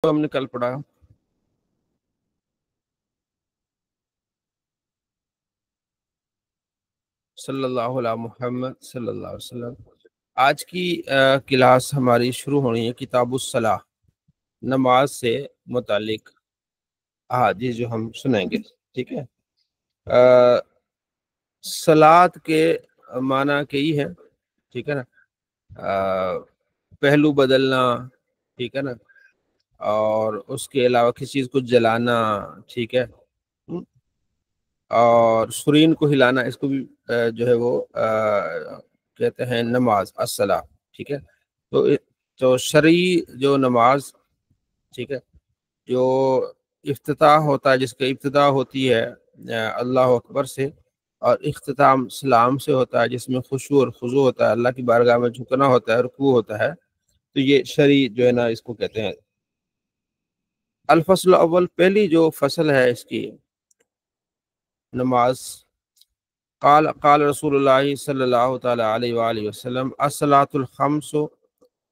ہم نے کل پڑھا صلی اللہ علیہ محمد صلی اللہ علیہ وسلم۔ آج کی کلاس ہماری شروع ہونی ہے کتاب الصلاح، نماز سے متعلق احادیث جو ہم سنیں گے، ٹھیک ہے۔ صلاۃ کے معنی کئی ہے، ٹھیک ہے نا، پہلو بدلنا، ٹھیک ہے نا، اور اس کے علاوہ کسی چیز کو جلانا، ٹھیک ہے، اور سرین کو ہلانا، اس کو بھی جو ہے وہ کہتے ہیں نماز الصلاۃ، ٹھیک ہے۔ تو شرعی جو نماز، ٹھیک ہے، جو افتتاح ہوتا ہے، جس کا ابتدا ہوتی ہے اللہ اکبر سے، اور اختتام سلام سے ہوتا ہے، جس میں خشوع اور خضوع ہوتا ہے، اللہ کی بارگاہ میں جھکنا ہوتا ہے، رکوع ہوتا ہے، تو یہ شرعی جو ہے نا اس کو کہتے ہیں۔ الفصل اول، پہلی جو فصل ہے اس کی نماز، قال رسول اللہ صلی اللہ تعالی علیہ وآلہ وسلم الصلاۃ الخمس،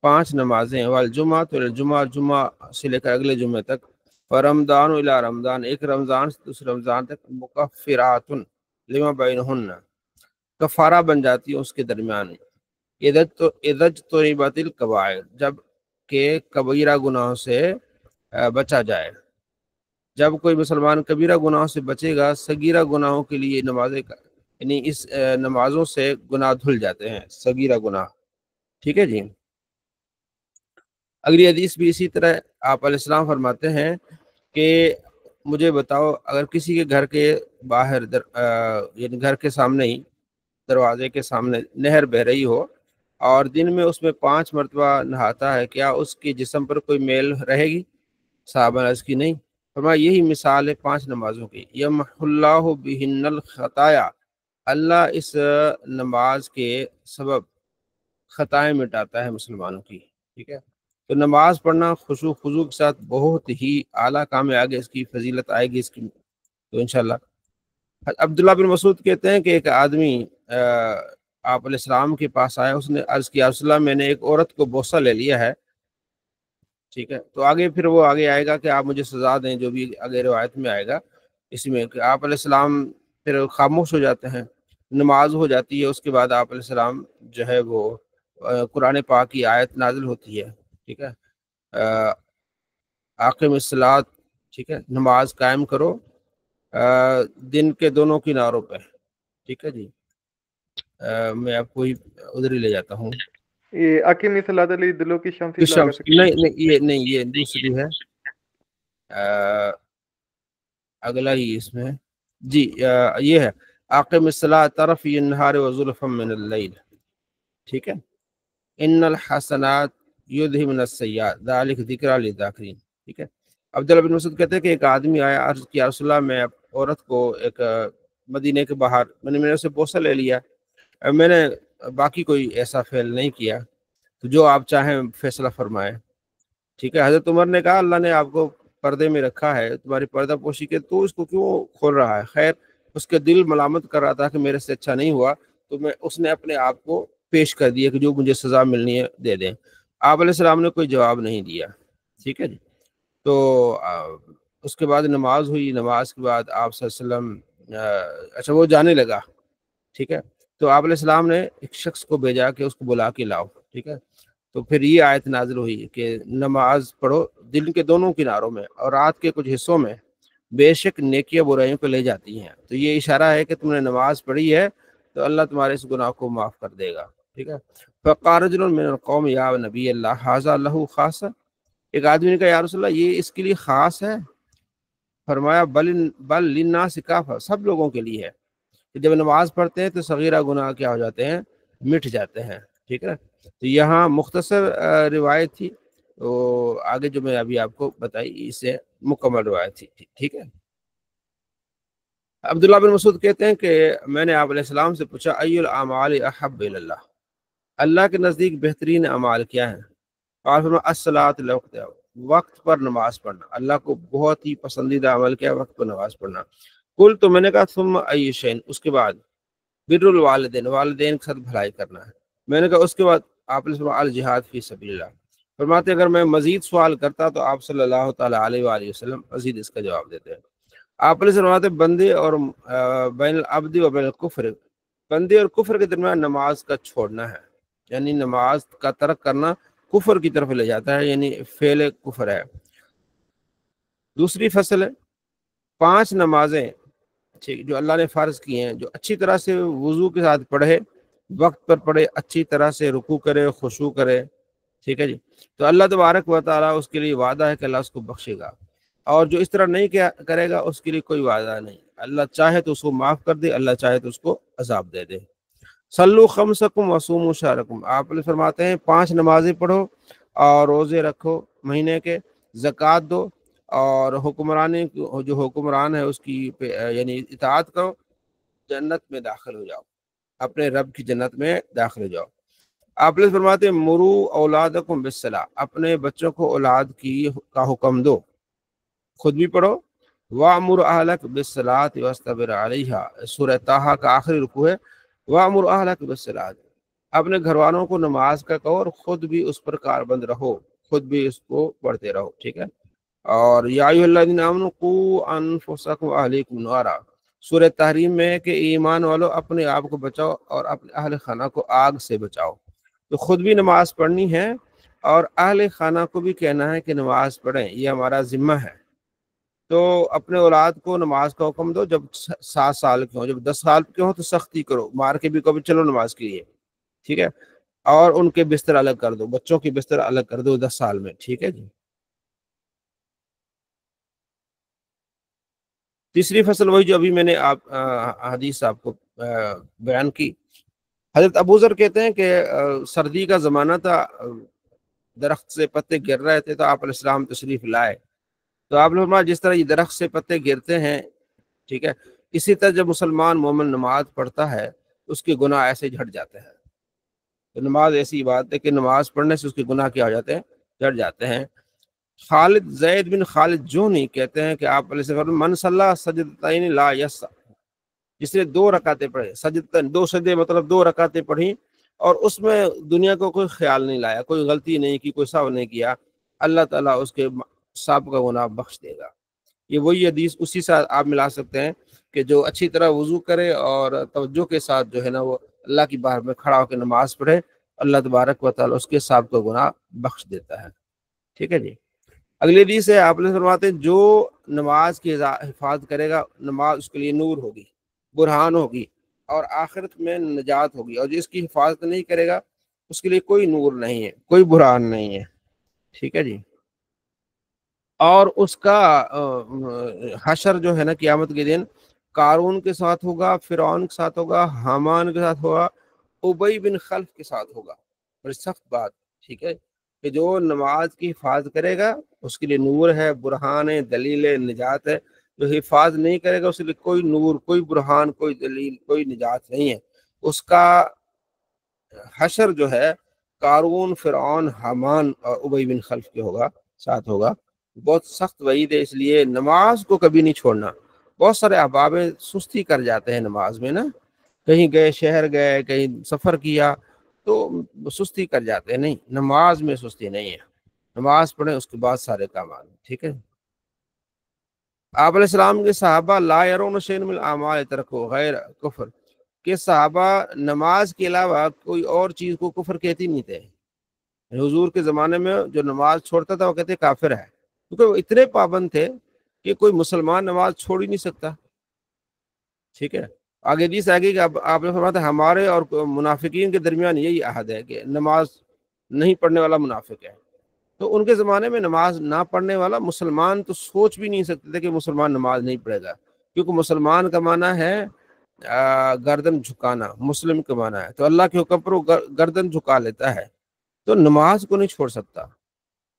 5 نمازیں، والجمعۃ الجمعہ، جمعہ سے لے کر اگلے جمعے تک، فرمضان الی رمضان، ایک رمضان سے دوسرے رمضان تک، مکفرات لما بینہن، کفارہ بن جاتی ہے اس کے درمیان، اذجتنبت الکبائر، جب کہ کبیرہ گناہوں سے بچا جائے۔ جب کوئی مسلمان کبیرہ گناہوں سے بچے گا، صغیرہ گناہوں کے لیے نمازیں، یعنی اس نمازوں سے گناہ دھل جاتے ہیں، صغیرہ گناہ، ٹھیک ہے جی۔ اگلی حدیث بھی اسی طرح آپ علیہ السلام فرماتے ہیں کہ مجھے بتاؤ، اگر کسی کے گھر کے باہر یعنی گھر کے سامنے ہی، دروازے کے سامنے نہر بہ رہی ہو، اور دن میں اس میں 5 مرتبہ نہاتا ہے، کیا اس کے جسم پر کوئی میل رہے گی؟ صحابہ نے عرض کی نہیں۔ فرمایا یہی مثال ہے 5 نمازوں کی، یمحو اللہ بہن الخطایا، اللہ اس نماز کے سبب خطائیں مٹاتا ہے مسلمانوں کی، ٹھیک ہے۔ تو نماز پڑھنا خشوع خضوع کے ساتھ بہت ہی اعلیٰ کام ہے، آگے اس کی فضیلت آئے گی اس کی تو انشاءاللہ۔ عبداللہ بن مسعود کہتے ہیں کہ ایک آدمی آپ علیہ السلام کے پاس آیا، اس نے عرض کیا رسول اللہ، میں نے ایک عورت کو بوسہ لے لیا ہے، ٹھیک ہے۔ تو آگے پھر وہ آگے آئے گا کہ آپ مجھے سزا دیں، جو بھی آگے روایت میں آئے گا اس میں، کہ آپ علیہ السلام پھر خاموش ہو جاتے ہیں، نماز ہو جاتی ہے، اس کے بعد آپ علیہ السلام جو ہے وہ قرآن پاک کی آیت نازل ہوتی ہے، ٹھیک ہے، اقیم الصلاۃ، ٹھیک ہے، نماز قائم کرو دن کے دونوں کناروں پہ، ٹھیک ہے جی۔ میں آپ کو ادھر ہی لے جاتا ہوں، یہ اقیم صلاۃ علی دلوں کی شمسی لاگت، نہیں یہ دوسری ہے، اگلا ہی اس میں جی، یہ ہے اقیم الصلاۃ طرفی النہار وزلفا من اللیل، ٹھیک ہے، ان الحسنات یذہبن السیئات ذلک ذکریٰ للذاکرین، ٹھیک ہے۔ عبداللہ بن مسعود کہتے ہیں کہ ایک آدمی آیا، عرض کیا رسول اللہ، میں عورت کو ایک مدینے کے باہر میں نے اسے بوسہ لے لیا، میں نے باقی کوئی ایسا فعل نہیں کیا، تو جو آپ چاہیں فیصلہ فرمائے، ٹھیک ہے۔ حضرت عمر نے کہا اللہ نے آپ کو پردے میں رکھا ہے، تمہاری پردہ پوشی کے، تو اس کو کیوں کھول رہا ہے؟ خیر اس کے دل ملامت کر رہا تھا کہ میرے سے اچھا نہیں ہوا، تو اس نے اپنے آپ کو پیش کر دیا کہ جو مجھے سزا ملنی ہے دے دیں۔ آپ علیہ السلام نے کوئی جواب نہیں دیا، ٹھیک ہے جی۔ تو اس کے بعد نماز ہوئی، نماز کے بعد آپ صلی اللہ علیہ وسلم اچھا وہ جانے لگا، ٹھیک ہے، تو آپ علیہ السلام نے ایک شخص کو بھیجا کہ اس کو بلا کے لاؤ، ٹھیک ہے۔ تو پھر یہ آیت نازل ہوئی کہ نماز پڑھو دن کے دونوں کناروں میں اور رات کے کچھ حصوں میں، بے شک نیکیاں برائیوں کو لے جاتی ہیں۔ تو یہ اشارہ ہے کہ تم نے نماز پڑھی ہے تو اللہ تمہارے اس گناہ کو معاف کر دے گا، ٹھیک ہے۔ فقال رجل من القوم یا نبی اللہ ھذا لہ خاصہ، ایک آدمی نے کہا یا رسول اللہ یہ اس کے لیے خاص ہے؟ فرمایا بل للناس کافہ، سب لوگوں کے لیے ہے، کہ جب نماز پڑھتے ہیں تو صغیرہ گناہ کیا ہو جاتے ہیں؟ مٹ جاتے ہیں، ٹھیک ہے۔ تو یہاں مختصر روایت تھی، تو آگے جو میں ابھی آپ کو بتائی اس سے مکمل روایت تھی، ٹھیک ہے۔ عبداللہ بن مسعود کہتے ہیں کہ میں نے آپ علیہ السلام سے پوچھا ای الاعمال احب الی اللہ، اللہ کے نزدیک بہترین اعمال کیا ہیں؟ قال فرمایا الصلاۃ لوقتہا، وقت پر نماز پڑھنا، اللہ کو بہت ہی پسندیدہ عمل کیا وقت پر نماز پڑھنا۔ قلت تو میں نے کہا ثم ای شیء، اس کے بعد بر الوالدین، والدین کے ساتھ بھلائی کرنا ہے۔ میں نے کہا اس کے بعد آپ نے فرمایا الجہاد فی سبیل اللہ، فرماتے اگر میں مزید سوال کرتا تو آپ صلی اللہ تعالیٰ علیہ وآلہ وسلم مزید اس کا جواب دیتے ہیں۔ آپ علیہ فرماتے بندے اور بین العبد و بین الکفر، بندے اور کفر کے درمیان نماز کا چھوڑنا ہے، یعنی نماز کا ترک کرنا کفر کی طرف لے جاتا ہے، یعنی فعل کفر ہے۔ دوسری فصل ہے 5 نمازیں ٹھیک جو اللہ نے فرض کی ہیں، جو اچھی طرح سے وضو کے ساتھ پڑھے، وقت پر پڑھے، اچھی طرح سے رکوع کرے، خشوع کرے، ٹھیک ہے جی، تو اللہ تبارک و تعالیٰ اس کے لیے وعدہ ہے کہ اللہ اس کو بخشے گا، اور جو اس طرح نہیں کرے گا اس کے لیے کوئی وعدہ نہیں، اللہ چاہے تو اس کو معاف کر دے، اللہ چاہے تو اس کو عذاب دے دے۔ صلو خمسکم وصوموا شہرکم، آپ علیہ فرماتے ہیں 5 نمازیں پڑھو اور روزے رکھو مہینے کے، زکوٰۃ دو، اور حکمرانی جو حکمران ہے اس کی یعنی اطاعت کرو، جنت میں داخل ہو جاؤ، اپنے رب کی جنت میں داخل ہو جاؤ۔ آپ لوگ فرماتے ہیں مرو اولادکم بالصلاۃ، اپنے بچوں کو اولاد کا حکم دو، خود بھی پڑھو۔ وَأْمُرْ أَهْلَكَ بِالصَّلَاةِ وَاصْطَبِرْ عَلَيْهَا، سورہ طٰہٰ کا آخری رکوع ہے، وَأْمُرْ أَهْلَكَ بِالصَّلَاةِ، اپنے گھر والوں کو نماز کا کہو اور خود بھی اس پر کاربند رہو، خود بھی اس کو پڑھتے رہو، ٹھیک ہے۔ اور یا ایھا الذین آمنوا قوا انفسکم واہلیکم نارا، سورہ تحریم میں ہے کہ ایمان والو اپنے آپ کو بچاؤ اور اپنے اہل خانہ کو آگ سے بچاؤ، تو خود بھی نماز پڑھنی ہے اور اہل خانہ کو بھی کہنا ہے کہ نماز پڑھیں، یہ ہمارا ذمہ ہے۔ تو اپنے اولاد کو نماز کا حکم دو، جب 7 سال کے ہوں، جب 10 سال کے ہوں تو سختی کرو، مار کے بھی کبھی چلو نماز کے لیے، ٹھیک ہے، اور ان کے بستر الگ کر دو، بچوں کی بستر الگ کر دو 10 سال میں، ٹھیک ہے جی۔ تیسری فصل وہی جو ابھی میں نے حدیث آپ کو بیان کی، حضرت ابو ذر کہتے ہیں کہ سردی کا زمانہ تھا، درخت سے پتے گر رہے تھے، تو آپ علیہ السلام تشریف لائے، تو آپ نے جس طرح یہ درخت سے پتے گرتے ہیں، ٹھیک ہے، اسی طرح جب مسلمان مومن نماز پڑھتا ہے اس کے گناہ ایسے جھٹ جاتے ہیں، تو نماز ایسی بات ہے کہ نماز پڑھنے سے اس کے گناہ کیا ہو جاتے ہیں، جھٹ جاتے ہیں۔ خالد زید بن خالد جونی کہتے ہیں کہ آپ علیہ السلام من صلی سجدتین لا یس، جس نے 2 رکعتیں پڑھے، سجدتین 2 سجدے مطلب 2 رکعتیں پڑھی، اور اس میں دنیا کو کوئی خیال نہیں لایا، کوئی غلطی نہیں کی، کوئی سہو نہیں کیا، اللہ تعالیٰ اس کے سابقہ گناہ بخش دے گا۔ یہ وہی حدیث اسی سے آپ ملا سکتے ہیں کہ جو اچھی طرح وضو کرے اور توجہ کے ساتھ جو ہے نا وہ اللہ کی بارگاہ میں کھڑا ہو کے نماز پڑھے، اللہ تبارک و تعالیٰ اس کے سابقہ گناہ بخش دیتا ہے، ٹھیک ہے جی۔ اگلی حدیث ہے، آپ نے فرماتے ہیں جو نماز کی حفاظت کرے گا، نماز اس کے لیے نور ہوگی، برہان ہوگی، اور آخرت میں نجات ہوگی، اور جو اس کی حفاظت نہیں کرے گا اس کے لیے کوئی نور نہیں ہے، کوئی برہان نہیں ہے، ٹھیک ہے جی۔ اور اس کا حشر جو ہے نا قیامت کے دن قارون کے ساتھ ہوگا، فرعون کے ساتھ ہوگا، حامان کے ساتھ ہوگا، ابی بن خلف کے ساتھ ہوگا، بڑی سخت بات، ٹھیک ہے، کہ جو نماز کی حفاظت کرے گا اس کے لیے نور ہے، برہان ہے، دلیل ہے، نجات ہے، جو حفاظت نہیں کرے گا اس کے لیے کوئی نور، کوئی برہان، کوئی دلیل، کوئی نجات نہیں ہے، اس کا حشر جو ہے قارون، فرعون، حامان اور ابی بن خلف کے ہوگا، ساتھ ہوگا۔ بہت سخت وعید ہے، اس لیے نماز کو کبھی نہیں چھوڑنا۔ بہت سارے احباب سستی کر جاتے ہیں نماز میں نا، کہیں گئے، شہر گئے، کہیں سفر کیا تو سستی کر جاتے ہیں، نہیں، نماز میں سستی نہیں ہے، نماز پڑھیں اس کے بعد سارے کام آئیں، ٹھیک ہے۔ آپ علیہ السلام کے صحابہ لا یرون شیئا من الاعمال ترکوا غیر کفر، کہ صحابہ نماز کے علاوہ کوئی اور چیز کو کفر کہتی نہیں تھے، حضور کے زمانے میں جو نماز چھوڑتا تھا وہ کہتے کافر ہے، کیونکہ وہ اتنے پابند تھے کہ کوئی مسلمان نماز چھوڑ ہی نہیں سکتا، ٹھیک ہے۔ آگے حدیث آگے کہ آپ نے فرمایا تھا ہمارے اور منافقین کے درمیان یہی عہد ہے کہ نماز نہیں پڑھنے والا منافق ہے، تو ان کے زمانے میں نماز نہ پڑھنے والا مسلمان تو سوچ بھی نہیں سکتے تھے کہ مسلمان نماز نہیں پڑھے گا، کیونکہ مسلمان کا معنی ہے گردن جھکانا، مسلم کا معنی ہے، تو اللہ کے حکم پر وہ گردن جھکا لیتا ہے، تو نماز کو نہیں چھوڑ سکتا،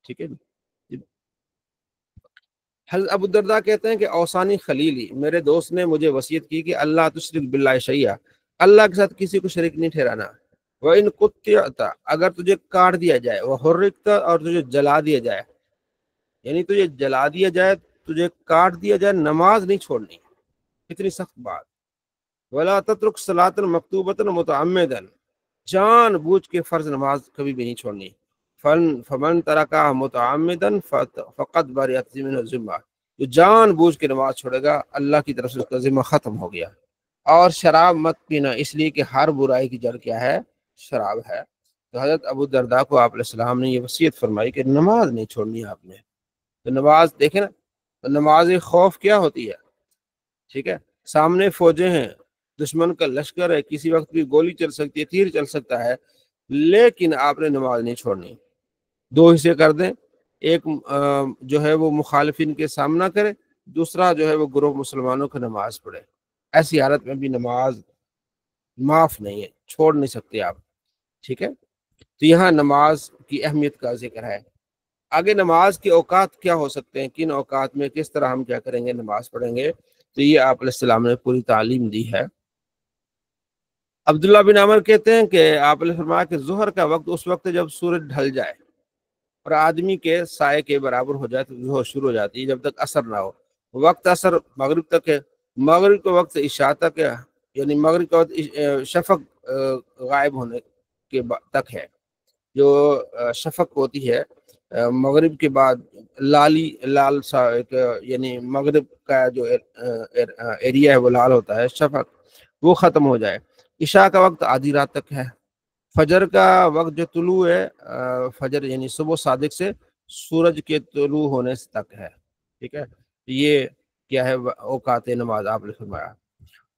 ٹھیک ہے۔ حضرت ابو الدرداء کہتے ہیں کہ اوصانی خلیلی، میرے دوست نے مجھے وصیت کی کہ اللہ تشرک باللہ شیئا، اللہ کے ساتھ کسی کو شریک نہیں ٹھہرانا، وَإِن قُطِّعْتَ، اگر تجھے کاٹ دیا جائے، وَحُرِّقْتَ، اور تجھے جلا دیا جائے، یعنی تجھے جلا دیا جائے، تجھے کاٹ دیا جائے، نماز نہیں چھوڑنی، اتنی سخت بات۔ وَلَا تَتْرُكْ صَلَاةً مَكْتُوبَةً مُتَعَمِّدًا، جان بوجھ کے فرض نماز کبھی بھی نہیں چھوڑنی، فمن ترکہ متعمدا فقد بریت منہ الذمہ، جو جان بوجھ کے نماز چھوڑے گا اللہ کی طرف سے اس کا ذمہ ختم ہو گیا۔ اور شراب مت پینا، اس لیے کہ ہر برائی کی جڑ کیا ہے؟ شراب ہے۔ تو حضرت ابو الدرداء کو آپ علیہ السلام نے یہ وصیت فرمائی کہ نماز نہیں چھوڑنی آپ نے۔ تو نماز دیکھیں نا، تو نماز خوف کیا ہوتی ہے؟ ٹھیک ہے، سامنے فوجیں ہیں، دشمن کا لشکر ہے، کسی وقت بھی گولی چل سکتی ہے، تیر چل سکتا ہے، لیکن آپ نے نماز نہیں چھوڑنی۔ دو حصے کر دیں، ایک جو ہے وہ مخالفین کے سامنا کرے، دوسرا جو ہے وہ گروہ مسلمانوں کی نماز پڑھے۔ ایسی حالت میں بھی نماز معاف نہیں ہے، چھوڑ نہیں سکتے آپ۔ ٹھیک ہے، تو یہاں نماز کی اہمیت کا ذکر ہے۔ آگے نماز کے اوقات کیا ہو سکتے ہیں، کن اوقات میں کس طرح ہم کیا کریں گے، نماز پڑھیں گے، تو یہ آپ علیہ السلام نے پوری تعلیم دی ہے۔ عبداللہ بن عمر کہتے ہیں کہ آپ نے فرمایا کہ ظہر کا وقت اس وقت جب سورج ڈھل جائے اور آدمی کے سائے کے برابر ہو جائے تو ظہر شروع ہو جاتی ہے، جب تک عصر نہ ہو۔ وقت عصر مغرب تک ہے، مغرب کے وقت عشاء تک ہے، یعنی مغرب کے وقت شفق غائب ہونے کے تک ہے۔ جو شفق ہوتی ہے مغرب کے بعد، لال سا یعنی مغرب کا جو ایریا ہے وہ لال ہوتا ہے، شفق وہ ختم ہو جائے۔ عشاء کا وقت آدھی رات تک ہے۔ فجر کا وقت جو طلوع ہے، فجر یعنی صبح صادق سے سورج کے طلوع ہونے تک ہے۔ ٹھیک ہے، یہ کیا ہے؟ اوقات نماز آپ نے فرمایا۔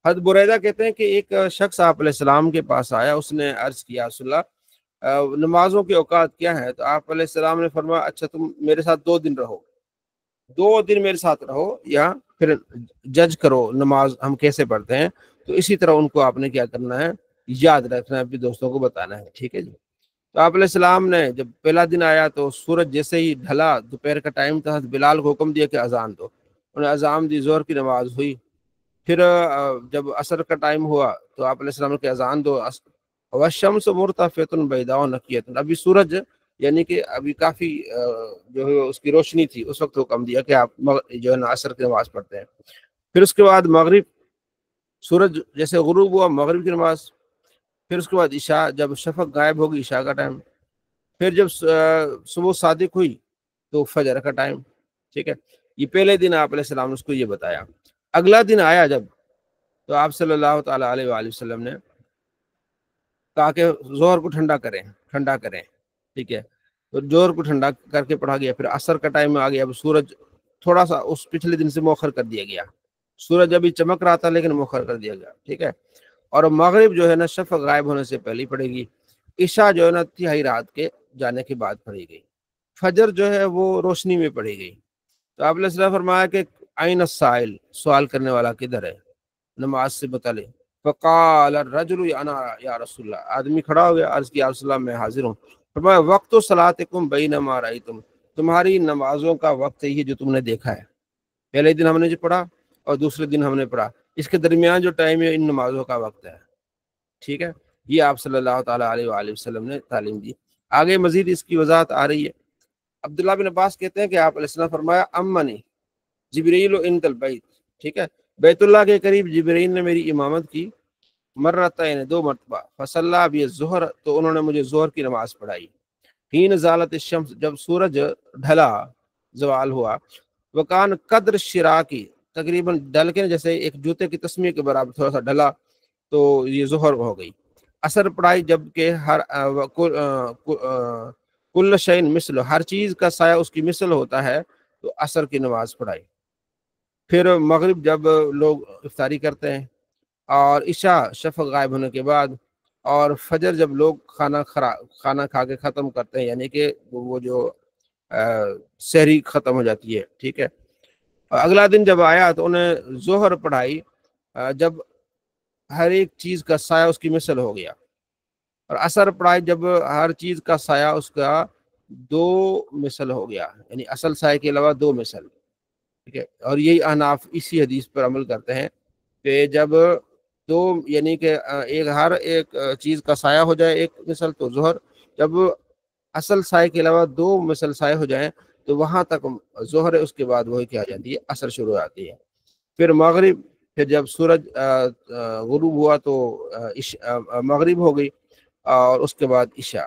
حضرت بریدہ کہتے ہیں کہ ایک شخص آپ علیہ السلام کے پاس آیا، اس نے عرض کیا رسول اللہ نمازوں کے اوقات کیا ہیں؟ تو آپ علیہ السلام نے فرمایا اچھا تم میرے ساتھ 2 دن رہو، 2 دن میرے ساتھ رہو، یا پھر جج کرو نماز ہم کیسے پڑھتے ہیں، تو اسی طرح ان کو آپ نے کیا کرنا ہے؟ یاد رکھنا ہے، اپنے دوستوں کو بتانا ہے۔ ٹھیک ہے جی۔ تو آپ علیہ السلام نے جب پہلا دن آیا تو سورج جیسے ہی ڈھلا، دوپہر کا ٹائم تھا، بلال کو حکم دیا کہ اذان دو، انہوں نے اذان دی، ظہر کی نماز ہوئی۔ پھر جب عصر کا ٹائم ہوا تو آپ علیہ السلام نے اذان دو، والشمس مرتفعۃ بیضاء نقیۃ، ابھی سورج یعنی کہ ابھی کافی جو ہے اس کی روشنی تھی، اس وقت حکم دیا کہ آپ جو ہے نا عصر کی نماز پڑھتے ہیں۔ پھر اس کے بعد مغرب، سورج جیسے غروب ہوا، مغرب کی نماز۔ پھر اس کے بعد عشاء، جب شفق غائب ہوگی عشاء کا ٹائم۔ پھر جب صبح صادق ہوئی تو فجر کا ٹائم۔ ٹھیک ہے، یہ پہلے دن آپ علیہ السلام نے اس کو یہ بتایا۔ اگلا دن آیا جب، تو آپ صلی اللہ تعالیٰ علیہ وآلہ وسلم نے کہا کہ ظہر کو ٹھنڈا کریں۔ ٹھیک ہے، تو ظہر کو ٹھنڈا کر کے پڑھا گیا۔ پھر عصر کا ٹائم آ گیا، اب سورج تھوڑا سا اس پچھلے دن سے مؤخر کر دیا گیا، سورج ابھی چمک رہا تھا لیکن مؤخر کر دیا گیا۔ ٹھیک ہے، اور مغرب جو ہے نا شفق غائب ہونے سے پہلے پڑے گی۔ عشاء جو ہے نا تہائی رات کے جانے کے بعد پڑھی گئی۔ فجر جو ہے وہ روشنی میں پڑھی گئی۔ تو آپ نے فرمایا کہ عین السائل، سوال کرنے والا کدھر ہے نماز سے متعلق؟ فقال الرجل انا یا رسول اللہ، آدمی کھڑا ہو گیا، عرض کیا رسول اللہ میں حاضر ہوں۔ فرمایا وقت صلاتکم بینما رأیتم، تمہاری نمازوں کا وقت یہ جو تم نے دیکھا ہے، پہلے دن ہم نے جو پڑھا اور دوسرے دن ہم نے پڑھا، اس کے درمیان جو ٹائم ہے ان نمازوں کا وقت ہے۔ ٹھیک ہے، یہ آپ صلی اللہ تعالیٰ علیہ وآلہ وسلم نے تعلیم دی۔ آگے مزید اس کی وضاحت آ رہی ہے۔ عبداللہ بن عباس کہتے ہیں کہ آپ علیہ السلام فرمایا امنی جبریل عند البیت، ٹھیک ہے، بیت اللہ کے قریب جبریل نے میری امامت کی، مرتين 2 مرتبہ، فصلی بی الظہر، تو انہوں نے مجھے ظہر کی نماز پڑھائی۔ حین زالت الشمس، جب سورج ڈھلا، زوال ہوا، وکان قدر الشراکی، تقریباً ڈل کے جیسے ایک جوتے کی تسمیہ کے برابر تھوڑا سا ڈلا، تو یہ ظہر ہو گئی۔ عصر پڑھائی، جب کہ ہر کل شیء مثل، ہر چیز کا سایہ اس کی مثل ہوتا ہے، تو عصر کی نماز پڑھائی۔ پھر مغرب جب لوگ افطاری کرتے ہیں، اور عشاء شفق غائب ہونے کے بعد، اور فجر جب لوگ کھانا کھا کے ختم کرتے ہیں، یعنی کہ وہ جو سحری ختم ہو جاتی ہے۔ ٹھیک ہے، اگلا دن جب آیا تو انہیں ظہر پڑھائی، جب ہر ایک چیز کا سایہ اس کی مثل ہو گیا، اور عصر پڑھائی جب ہر چیز کا سایہ اس کا 2 مثل ہو گیا، یعنی اصل سایہ کے علاوہ 2 مثل۔ ٹھیک ہے، اور یہی احناف اسی حدیث پر عمل کرتے ہیں کہ جب 2 یعنی کہ ہر ایک چیز کا سایہ ہو جائے 1 مثل تو ظہر، جب اصل سایہ کے علاوہ 2 مثل سایہ ہو جائیں تو وہاں تک ظہر ہے، اس کے بعد وہی کیا جاتی ہے، عصر شروع ہو جاتی ہے۔ پھر مغرب، پھر جب سورج غروب ہوا تو مغرب ہو گئی، اور اس کے بعد عشاء۔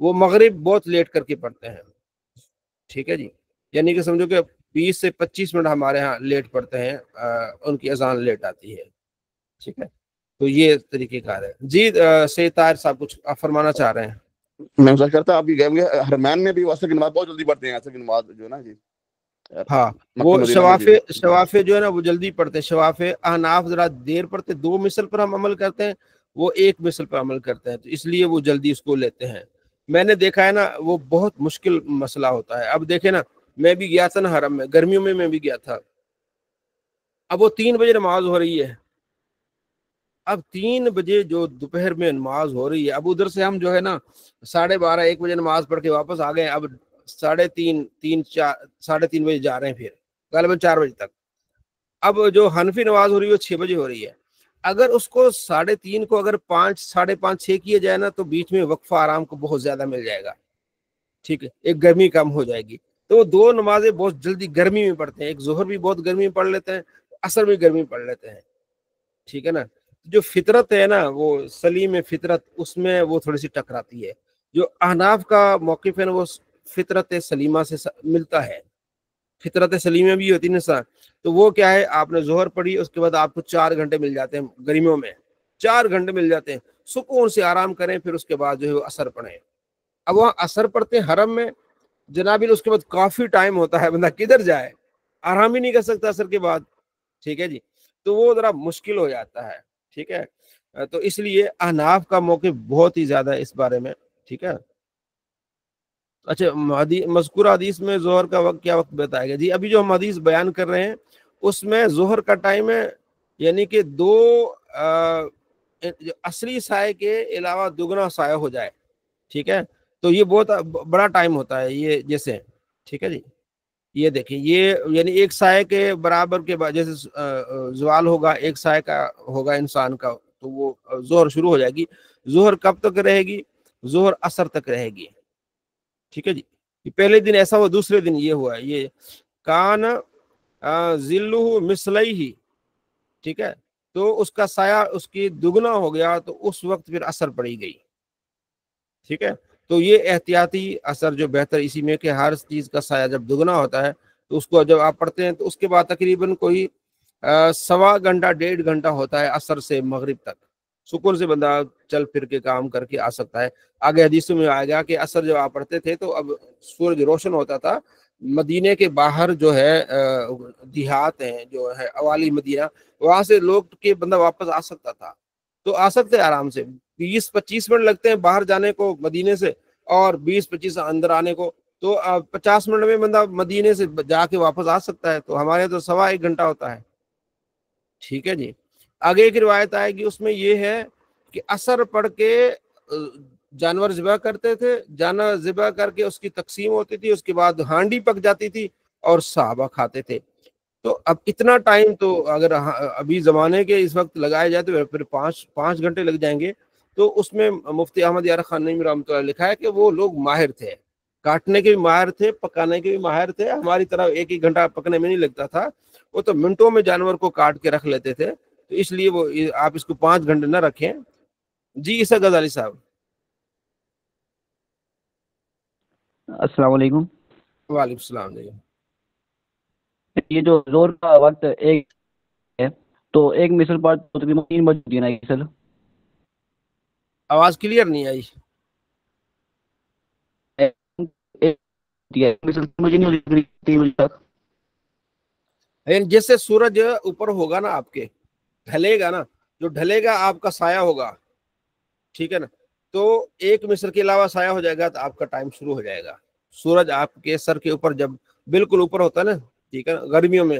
وہ مغرب بہت لیٹ کر کے پڑھتے ہیں، ٹھیک ہے جی، یعنی کہ سمجھو کہ 20 سے 25 منٹ ہمارے ہاں لیٹ پڑھتے ہیں، ان کی اذان لیٹ آتی ہے، ٹھیک ہے، تو یہ طریقہ کار ہے جی۔ سید طاہر صاحب کچھ آپ فرمانا چاہ رہے ہیں؟ میں مسئلہ کرتا ابھی گئے ہوئے حرمین میں بھی عصر کی نماز بہت جلدی پڑھتے ہیں، عصر کی نماز جو ہے نا جی، ہاں مکہ وہ مدینہ میں جی۔ شوافے جو ہے نا وہ جلدی پڑھتے ہیں، شوافے احناف ذرا دیر پڑھتے، 2 مثل پر ہم عمل کرتے ہیں، وہ 1 مثل پر عمل کرتے ہیں، تو اس لیے وہ جلدی اس کو لیتے ہیں۔ میں نے دیکھا ہے نا وہ بہت مشکل مسئلہ ہوتا ہے۔ اب دیکھیں نا، میں بھی گیا تھا نا حرم میں، گرمیوں میں بھی گیا تھا، اب وہ 3 بجے نماز ہو رہی ہے، اب 3 بجے جو دوپہر میں نماز ہو رہی ہے، اب ادھر سے ہم جو ہے نا 12:30 1 بجے نماز پڑھ کے واپس آ گئے، اب 3:30 بجے جا رہے ہیں، پھر غالباً 4 بجے تک۔ اب جو حنفی نماز ہو رہی ہے وہ 6 بجے ہو رہی ہے، اگر اس کو 3:30 کو اگر 5 5:30 6 کیے جائے نا تو بیچ میں وقفہ آرام کو بہت زیادہ مل جائے گا، ٹھیک ہے، ایک گرمی کم ہو جائے گی۔ تو وہ 2 نمازیں بہت جلدی گرمی میں پڑھتے ہیں، ایک ظہر بھی بہت گرمی میں پڑھ لیتے ہیں، عصر بھی گرمی میں پڑھ لیتے ہیں، ٹھیک ہے نا۔ جو فطرت ہے نا، وہ سلیم فطرت، اس میں وہ تھوڑی سی ٹکراتی ہے۔ جو احناف کا موقف ہے نا وہ فطرت سلیمہ سے ملتا ہے، فطرت سلیمہ بھی ہوتی ہے نا، تو وہ کیا ہے، آپ نے ظہر پڑھی، اس کے بعد آپ کو 4 گھنٹے مل جاتے ہیں، گرمیوں میں 4 گھنٹے مل جاتے ہیں، سکون سے آرام کریں، پھر اس کے بعد جو ہے وہ عصر پڑھیں۔ اب وہاں عصر پڑھتے ہیں حرم میں جناب، اس کے بعد کافی ٹائم ہوتا ہے، بندہ کدھر جائے، آرام ہی نہیں کر سکتا عصر کے بعد، ٹھیک ہے جی، تو وہ ذرا مشکل ہو جاتا ہے، ٹھیک ہے، تو اس لیے احناف کا موقف بہت ہی زیادہ اس بارے میں، ٹھیک ہے۔ اچھا، مذکورہ حدیث میں ظہر کا وقت کیا وقت بتایا گیا؟ جی ابھی جو ہم حدیث بیان کر رہے ہیں اس میں ظہر کا ٹائم ہے، یعنی کہ 2 اصلی سائے کے علاوہ دگنا سایہ ہو جائے، ٹھیک ہے، تو یہ بہت بڑا ٹائم ہوتا ہے یہ، جیسے، ٹھیک ہے جی، یہ دیکھیں، یہ یعنی ایک سائے کے برابر کے بعد جیسے زوال ہوگا، ایک سائے کا ہوگا انسان کا، تو وہ ظہر شروع ہو جائے گی۔ ظہر کب تک رہے گی؟ ظہر عصر تک رہے گی، ٹھیک ہے جی۔ پہلے دن ایسا ہوا، دوسرے دن یہ ہوا، یہ کان ذلہ مثلیہ، ٹھیک ہے، تو اس کا سایہ اس کی دگنا ہو گیا، تو اس وقت پھر عصر پڑی گئی، ٹھیک ہے۔ تو یہ احتیاطی اثر جو بہتر اسی میں کہ ہر چیز کا سایہ جب دگنا ہوتا ہے تو اس کو جب آپ پڑھتے ہیں تو اس کے بعد تقریباً کوئی 1.25 گھنٹہ 1.5 گھنٹہ ہوتا ہے عصر سے مغرب تک، سکون سے بندہ چل پھر کے کام کر کے آ سکتا ہے۔ آگے حدیثوں میں آئے گا کہ عصر جب آپ پڑھتے تھے تو اب سورج روشن ہوتا تھا، مدینے کے باہر جو ہے دیہات ہیں جو ہے اوالی مدینہ، وہاں سے لوگ کے بندہ واپس آ سکتا تھا، تو آ سکتے آرام سے، 20-25 منٹ لگتے ہیں باہر جانے کو مدینے سے، اور 20-25 اندر آنے کو، تو 50 منٹ میں بندہ مدینے سے جا کے واپس آ سکتا ہے، تو ہمارے تو 1.25 گھنٹہ ہوتا ہے، ٹھیک ہے جی۔ آگے ایک روایت آئے گی، اس میں یہ ہے کہ عصر پڑھ کے جانور ذبح کرتے تھے، جانور ذبح کر کے اس کی تقسیم ہوتی تھی، اس کے بعد ہانڈی پک جاتی تھی اور صحابہ کھاتے تھے۔ تو اب اتنا ٹائم تو اگر ابھی زمانے کے اس وقت لگائے جائے تو پھر 5 گھنٹے لگ جائیں گے۔ تو اس میں مفتی احمد یار خان نعیمی رحمۃ اللہ لکھا ہے کہ وہ لوگ ماہر تھے، کاٹنے کے بھی ماہر تھے، پکانے کے بھی ماہر تھے، ہماری طرح 1 گھنٹہ پکنے میں نہیں لگتا تھا، وہ تو منٹوں میں جانور کو کاٹ کے رکھ لیتے تھے، تو اس لیے وہ آپ اس کو 5 گھنٹے نہ رکھیں۔ جی عیسیٰ غزالی صاحب، السلام علیکم۔ وعلیکم السلام۔ یہ جو زور کا وقت ایک ہے تو ایک مثل پر تقریباً 3 بجے ہوتی ہے نا مثل؟ آواز کلیئر نہیں آئی۔ مثل 3 بجے نہیں ہوتی، 3 بجے تک؟ جیسے سورج اوپر ہوگا نا آپ کے، ڈھلے گا نا، جو ڈھلے گا آپ کا سایہ ہوگا، ٹھیک ہے نا، تو ایک مصر کے علاوہ سایہ ہو جائے گا تو آپ کا ٹائم شروع ہو جائے گا۔ سورج آپ کے سر کے اوپر جب بالکل اوپر ہوتا ہے نا، ٹھیک ہے نا، گرمیوں میں،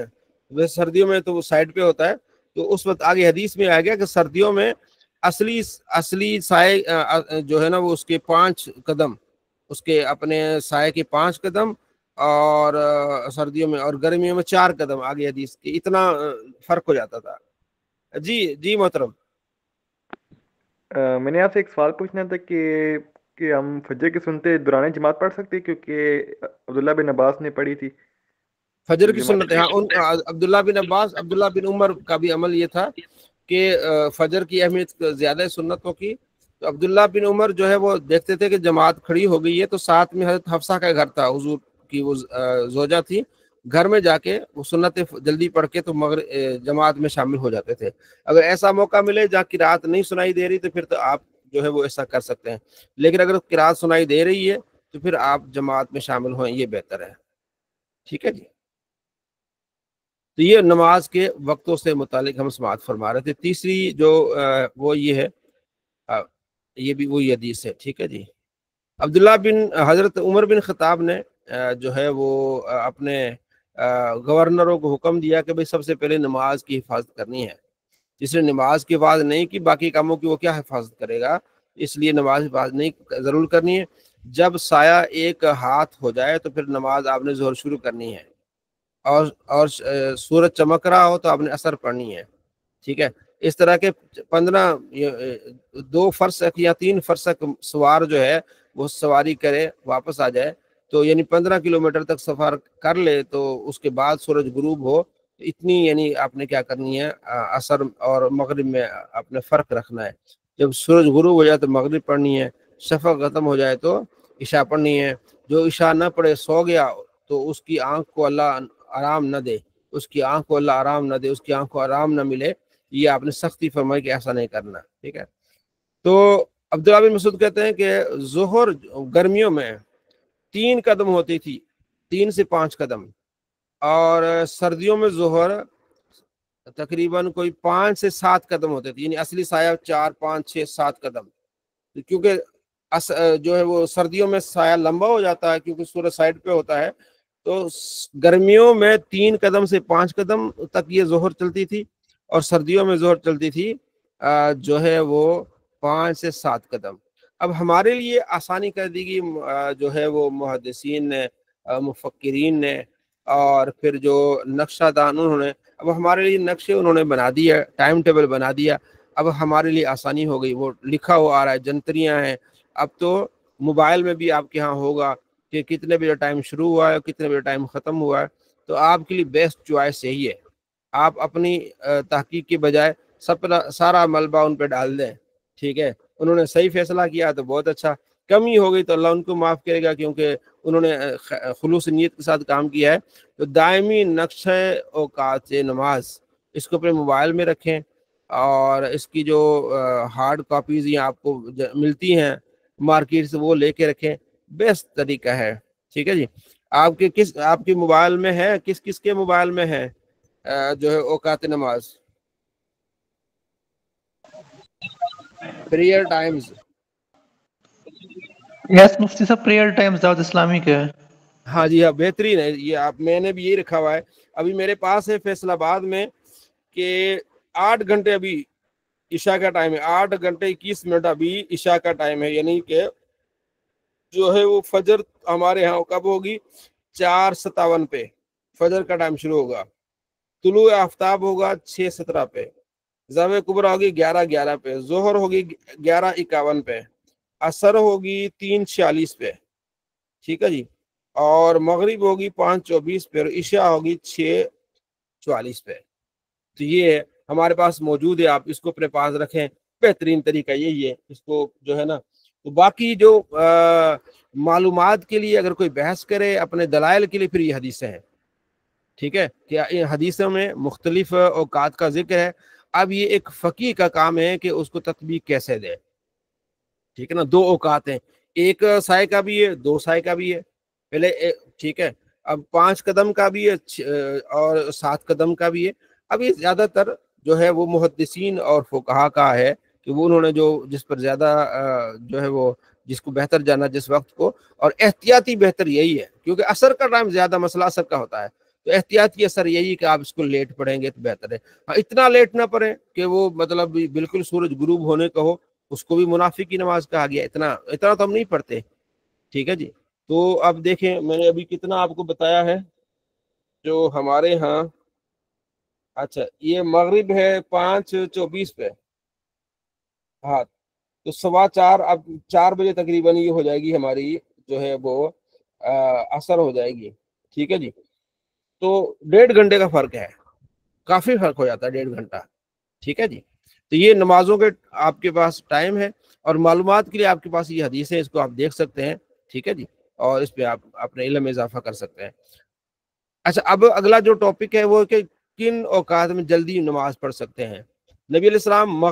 ویسے سردیوں میں تو وہ سائڈ پہ ہوتا ہے، تو اس وقت آگے حدیث میں آ گیا کہ سردیوں میں اصلی سائے جو ہے نا وہ اس کے 5 قدم، اس کے اپنے سائے کے 5 قدم، اور سردیوں میں اور گرمیوں میں 4 قدم، آگے حدیث کے اتنا فرق ہو جاتا تھا۔ جی محترم، میں نے آپ سے ایک سوال پوچھنا تھا کہ ہم فجر کی سنتے دوران جماعت پڑھ سکتے ہیں، کیونکہ عبداللہ بن عباس نے پڑھی تھی فجر کی جماعت۔ سنت ہے، ہاں، عبداللہ بن عباس، عبداللہ بن عمر کا بھی عمل یہ تھا کہ فجر کی اہمیت زیادہ ہے سنتوں کی، تو عبداللہ بن عمر جو ہے وہ دیکھتے تھے کہ جماعت کھڑی ہو گئی ہے، تو ساتھ میں حضرت حفصہ کا گھر تھا، حضور کی وہ زوجہ تھی، گھر میں جا کے وہ سنت جلدی پڑھ کے تو جماعت میں شامل ہو جاتے تھے۔ اگر ایسا موقع ملے جہاں قرات نہیں سنائی دے رہی تو پھر تو آپ جو ہے وہ ایسا کر سکتے ہیں، لیکن اگر قرات سنائی دے رہی ہے تو پھر آپ جماعت میں شامل ہوئیں، یہ بہتر ہے۔ ٹھیک ہے جی، تو یہ نماز کے وقتوں سے متعلق ہم سماعت فرما رہے تھے۔ تیسری جو وہ یہ ہے، یہ بھی وہی حدیث ہے۔ ٹھیک ہے جی، عبداللہ بن حضرت عمر بن خطاب نے جو ہے وہ اپنے گورنروں کو حکم دیا کہ بھئی سب سے پہلے نماز کی حفاظت کرنی ہے۔ جس نے نماز کی حفاظت نہیں کی، باقی کاموں کی وہ کیا حفاظت کرے گا، اس لیے نماز حفاظت نہیں ضرور کرنی ہے۔ جب سایہ ایک ہاتھ ہو جائے تو پھر نماز آپ نے ظہر شروع کرنی ہے، اور سورج چمک رہا ہو تو آپ نے عصر پڑھنی ہے۔ ٹھیک ہے، اس طرح کے 2 فرسخ یا 3 فرسخ سوار جو ہے وہ سواری کرے واپس آ جائے، تو یعنی 15 کلومیٹر تک سفر کر لے، تو اس کے بعد سورج غروب ہو، اتنی یعنی آپ نے کیا کرنی ہے، عصر اور مغرب میں آپ نے فرق رکھنا ہے۔ جب سورج غروب ہو جائے تو مغرب پڑھنی ہے، شفق ختم ہو جائے تو عشاء پڑھنی ہے۔ جو عشاء نہ پڑھے سو گیا تو اس کی آنکھ کو اللہ آرام نہ دے، اس کی آنکھ کو اللہ آرام نہ دے، اس کی آنکھ کو آرام نہ ملے، یہ آپ نے سختی فرمائی کہ ایسا نہیں کرنا۔ ٹھیک ہے، تو عبداللہ بن مسعود کہتے ہیں کہ ظہر گرمیوں میں 3 قدم ہوتی تھی، 3 سے 5 قدم، اور سردیوں میں ظہر تقریباً کوئی 5 سے 7 قدم ہوتے تھے، یعنی اصلی سایہ 4 5 6 7 قدم، کیونکہ جو ہے وہ سردیوں میں سایہ لمبا ہو جاتا ہے کیونکہ سورج سائڈ پہ ہوتا ہے، تو گرمیوں میں 3 قدم سے 5 قدم تک یہ ظہر چلتی تھی، اور سردیوں میں ظہر چلتی تھی جو ہے وہ 5 سے 7 قدم۔ اب ہمارے لیے آسانی کر دی گئی جو ہے وہ محدثین نے، مفکرین نے، اور پھر جو نقشہ دان انہوں نے، اب ہمارے لیے نقشے انہوں نے بنا دیا، ٹائم ٹیبل بنا دیا، اب ہمارے لیے آسانی ہو گئی، وہ لکھا ہوا آ رہا ہے، جنتریاں ہیں۔ اب تو موبائل میں بھی آپ کے ہاں ہوگا کہ کتنے بجے ٹائم شروع ہوا ہے اور کتنے بجے ٹائم ختم ہوا ہے، تو آپ کے لیے بیسٹ چوائس یہی ہے، آپ اپنی تحقیق کے بجائے سارا ملبہ ان پہ ڈال دیں۔ ٹھیک ہے، انہوں نے صحیح فیصلہ کیا تو بہت اچھا، کمی ہو گئی تو اللہ ان کو معاف کرے گا، کیونکہ انہوں نے خلوص نیت کے ساتھ کام کیا ہے۔ تو دائمی نقشہ اوقات نماز اس کو اپنے موبائل میں رکھیں، اور اس کی جو ہارڈ کاپیز یہ آپ کو ملتی ہیں مارکیٹ سے، وہ لے کے رکھیں، بیسٹ طریقہ ہے۔ ٹھیک ہے جی، آپ کے موبائل میں ہے، کس کے موبائل میں ہے جو ہے اوقات نماز، پریئر ٹائمز؟ یس مفتی صاحب، پریئر ٹائمز دعوت اسلامی کے ہے۔ ہاں جی، ہاں بہترین ہے یہ، میں نے بھی یہی رکھا ہوا ہے۔ ابھی میرے پاس ہے فیصل آباد میں کہ 8 گھنٹے ابھی عشاء کا ٹائم ہے، 8 گھنٹے 21 منٹ ابھی عشاء کا ٹائم ہے، یعنی کہ جو ہے وہ فجر ہمارے ہاں کب ہوگی، 4:57 پہ فجر کا ٹائم شروع ہوگا، طلوع آفتاب ہوگا 6:17 پہ، زوے کبریٰ ہوگی 11:11 پہ، ظہر ہوگی 11:51 پہ، عصر ہوگی 3:46 پہ، ٹھیک ہے جی، اور مغرب ہوگی 5:24 پہ، اور عشاء ہوگی 6:44 پہ۔ تو یہ ہمارے پاس موجود ہے، آپ اس کو اپنے پاس رکھیں، بہترین طریقہ یہی ہے، اس کو جو ہے نا۔ تو باقی جو معلومات کے لیے اگر کوئی بحث کرے اپنے دلائل کے لیے، پھر یہ حدیثیں ہیں، ٹھیک ہے، کہ ان حدیثوں میں مختلف اوقات کا ذکر ہے۔ اب یہ ایک فقیہ کا کام ہے کہ اس کو تطبیق کیسے دے، ٹھیک ہے نا۔ 2 اوقات ہیں، ایک سائے کا بھی ہے، 2 سائے کا بھی ہے، پہلے ٹھیک ہے، اب 5 قدم کا بھی ہے اور 7 قدم کا بھی ہے۔ اب یہ زیادہ تر جو ہے وہ محدثین اور فقہا کا ہے کہ وہ انہوں نے جس پر زیادہ جو ہے وہ جس کو بہتر جانا جس وقت کو، اور احتیاطی بہتر یہی ہے، کیونکہ عصر کا ٹائم زیادہ مسئلہ عصر کا ہوتا ہے، تو احتیاطی اثر یہی کہ آپ اس کو لیٹ پڑھیں گے تو بہتر ہے۔ ہاں، اتنا لیٹ نہ پڑھیں کہ وہ مطلب بالکل سورج غروب ہونے کا ہو، اس کو بھی منافق کی نماز کہا گیا، اتنا تو ہم نہیں پڑھتے، ٹھیک ہے جی۔ تو اب دیکھیں میں نے ابھی کتنا آپ کو بتایا ہے جو ہمارے ہاں، اچھا یہ مغرب ہے 5:24 پہ، ہاں تو 4:15، اب 4 بجے تقریباً یہ ہو جائے گی ہماری جو ہے وہ عصر ہو جائے گی، ٹھیک ہے جی۔ تو 1.5 گھنٹے کا فرق ہے، کافی فرق ہو جاتا ہے 1.5 گھنٹہ، ٹھیک ہے جی۔ تو یہ نمازوں کے آپ کے پاس ٹائم ہے۔ اور معلومات کے لیے آپ کے پاس یہ حدیث ہے، اس کو آپ دیکھ سکتے ہیں، ٹھیک ہے جی، اور اس پہ آپ اپنے علم میں اضافہ کر سکتے ہیں۔ اچھا، اب اگلا جو ٹاپک ہے وہ کہ کن اوقات میں جلدی نماز پڑھ سکتے ہیں۔ نبی علیہ السلام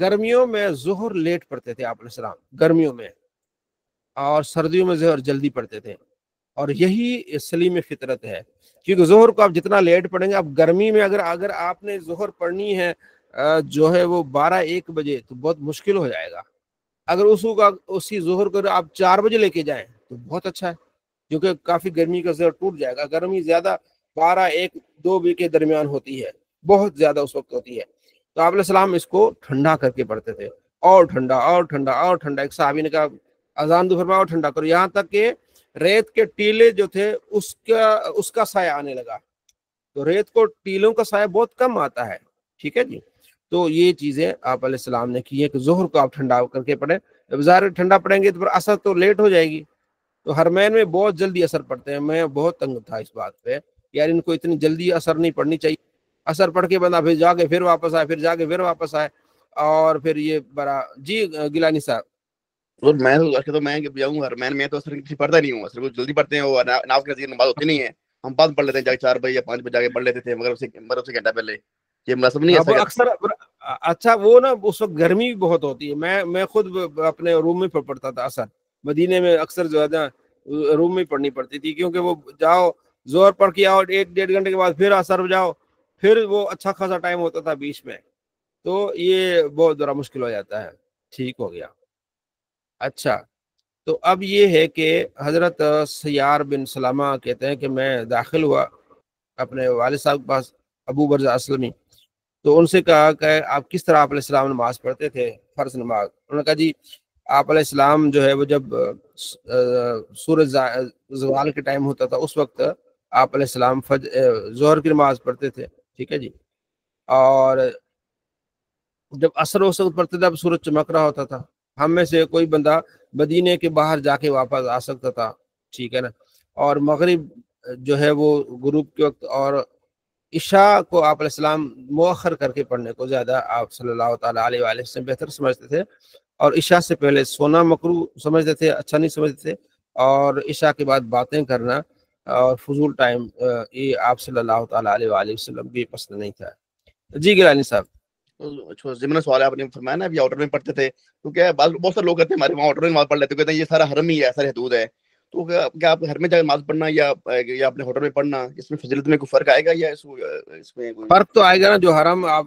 گرمیوں میں ظہر لیٹ پڑھتے تھے آپ علیہ السلام، گرمیوں میں، اور سردیوں میں ظہر جلدی پڑھتے تھے، اور یہی سلیم فطرت ہے، کیونکہ ظہر کو آپ جتنا لیٹ پڑھیں گے، اب گرمی میں اگر آپ نے ظہر پڑھنی ہے جو ہے وہ 12-1 بجے، تو بہت مشکل ہو جائے گا۔ اگر اسی ظہر کو آپ 4 بجے لے کے جائیں تو بہت اچھا ہے، کیونکہ کافی گرمی کا زہر ٹوٹ جائے گا۔ گرمی زیادہ 12-1-2 بجے کے درمیان ہوتی ہے، بہت زیادہ اس وقت ہوتی ہے، تو آپ علیہ السلام اس کو ٹھنڈا کر کے پڑھتے تھے، اور ٹھنڈا اور ٹھنڈا اور ٹھنڈا۔ ایک صحابی نے کہا اذان دو فرمایا اور ٹھنڈا کرو، یہاں تک کہ ریت کے ٹیلے جو تھے اس کا سایہ آنے لگا۔ تو ریت کو ٹیلوں کا سایہ بہت کم آتا ہے، ٹھیک ہے جی۔ تو یہ چیزیں آپ علیہ السلام نے کی ہے کہ ظہر کو آپ ٹھنڈا کر کے پڑھیں۔ جب ظاہر ٹھنڈا پڑیں گے تو پھر اثر تو لیٹ ہو جائے گی، تو حرمین میں بہت جلدی اثر پڑتے ہیں۔ میں بہت تنگ تھا اس بات پہ، یار ان کو اتنی جلدی اثر نہیں پڑنی چاہیے، اثر پڑھ کے بندہ پھر جا کے پھر واپس آئے، پھر جا کے پھر واپس آئے، اور پھر یہ بڑا جی گیلانی صاحب۔ اور میں تو میں جاؤں حرمین میں تو اثر کسی پڑھتا نہیں ہوں، اثر کو جلدی پڑھتے ہیں، وہ ناف کی نماز ہوتی نہیں ہے، ہم بعد پڑھ لیتے ہیں، جا کے 4 بجے یا 5 بجے جا کے پڑھ لیتے تھے، مگر سے گھنٹہ پہلے، یہ مناسب نہیں ہے۔ اکثر اچھا وہ نا اس وقت گرمی بھی بہت ہوتی ہے، میں خود اپنے روم میں پڑھتا تھا اثر، مدینے میں اکثر جو ہے نا روم میں پڑھنی پڑتی تھی، کیونکہ وہ جاؤ زور پڑھ کے آؤ، 1-1.5 گھنٹے کے بعد پھر اثر جاؤ، پھر وہ اچھا خاصا ٹائم ہوتا تھا بیچ میں، تو یہ بہت ذرا مشکل ہو جاتا ہے۔ ٹھیک ہو گیا۔ اچھا، تو اب یہ ہے کہ حضرت سیار بن سلامہ کہتے ہیں کہ میں داخل ہوا اپنے والد صاحب کے پاس، ابو برزہ اسلمی، تو ان سے کہا کہ آپ کس طرح آپ علیہ السلام نماز پڑھتے تھے، فرض نماز؟ انہوں نے کہا جی آپ علیہ السلام جو ہے وہ جب سورج زوال کے ٹائم ہوتا تھا اس وقت آپ علیہ السلام ظہر کی نماز پڑھتے تھے، ٹھیک ہے جی، اور جب عصر و وقت پڑھتے تھے اب سورج چمک رہا ہوتا تھا، ہم میں سے کوئی بندہ مدینے کے باہر جا کے واپس آ سکتا تھا، ٹھیک ہے نا، اور مغرب جو ہے وہ غروب کے وقت، اور عشاء کو آپ علیہ السلام مؤخر کر کے پڑھنے کو زیادہ آپ صلی اللہ تعالیٰ علیہ وآلہ وسلم بہتر سمجھتے تھے، اور عشاء سے پہلے سونا مکروہ سمجھتے تھے، اچھا نہیں سمجھتے تھے، اور عشاء کے بعد باتیں کرنا اور فضول ٹائم یہ آپ صلی اللہ تعالیٰ علیہ وآلہ وسلم بھی پسند نہیں تھا۔ جی گیلانی صاحب۔ ضمن سوال ہے، آپ نے فرمایا نا ابھی آؤٹر میں پڑھتے تھے، تو کیا بہت سارے لوگ کہتے ہیں ہمارے وہاں آؤٹر میں نماز پڑھ لیتے ہیں، کہتے ہیں یہ سارا حرم ہی ہے، سارے حدود ہے، تو کیا آپ گھر میں جا کے نماز پڑھنا یا اپنے ہوٹل میں پڑھنا، اس میں فضیلت میں کوئی فرق آئے گا یا اس میں کوئی فرق تو آئے گا نا، جو حرم آپ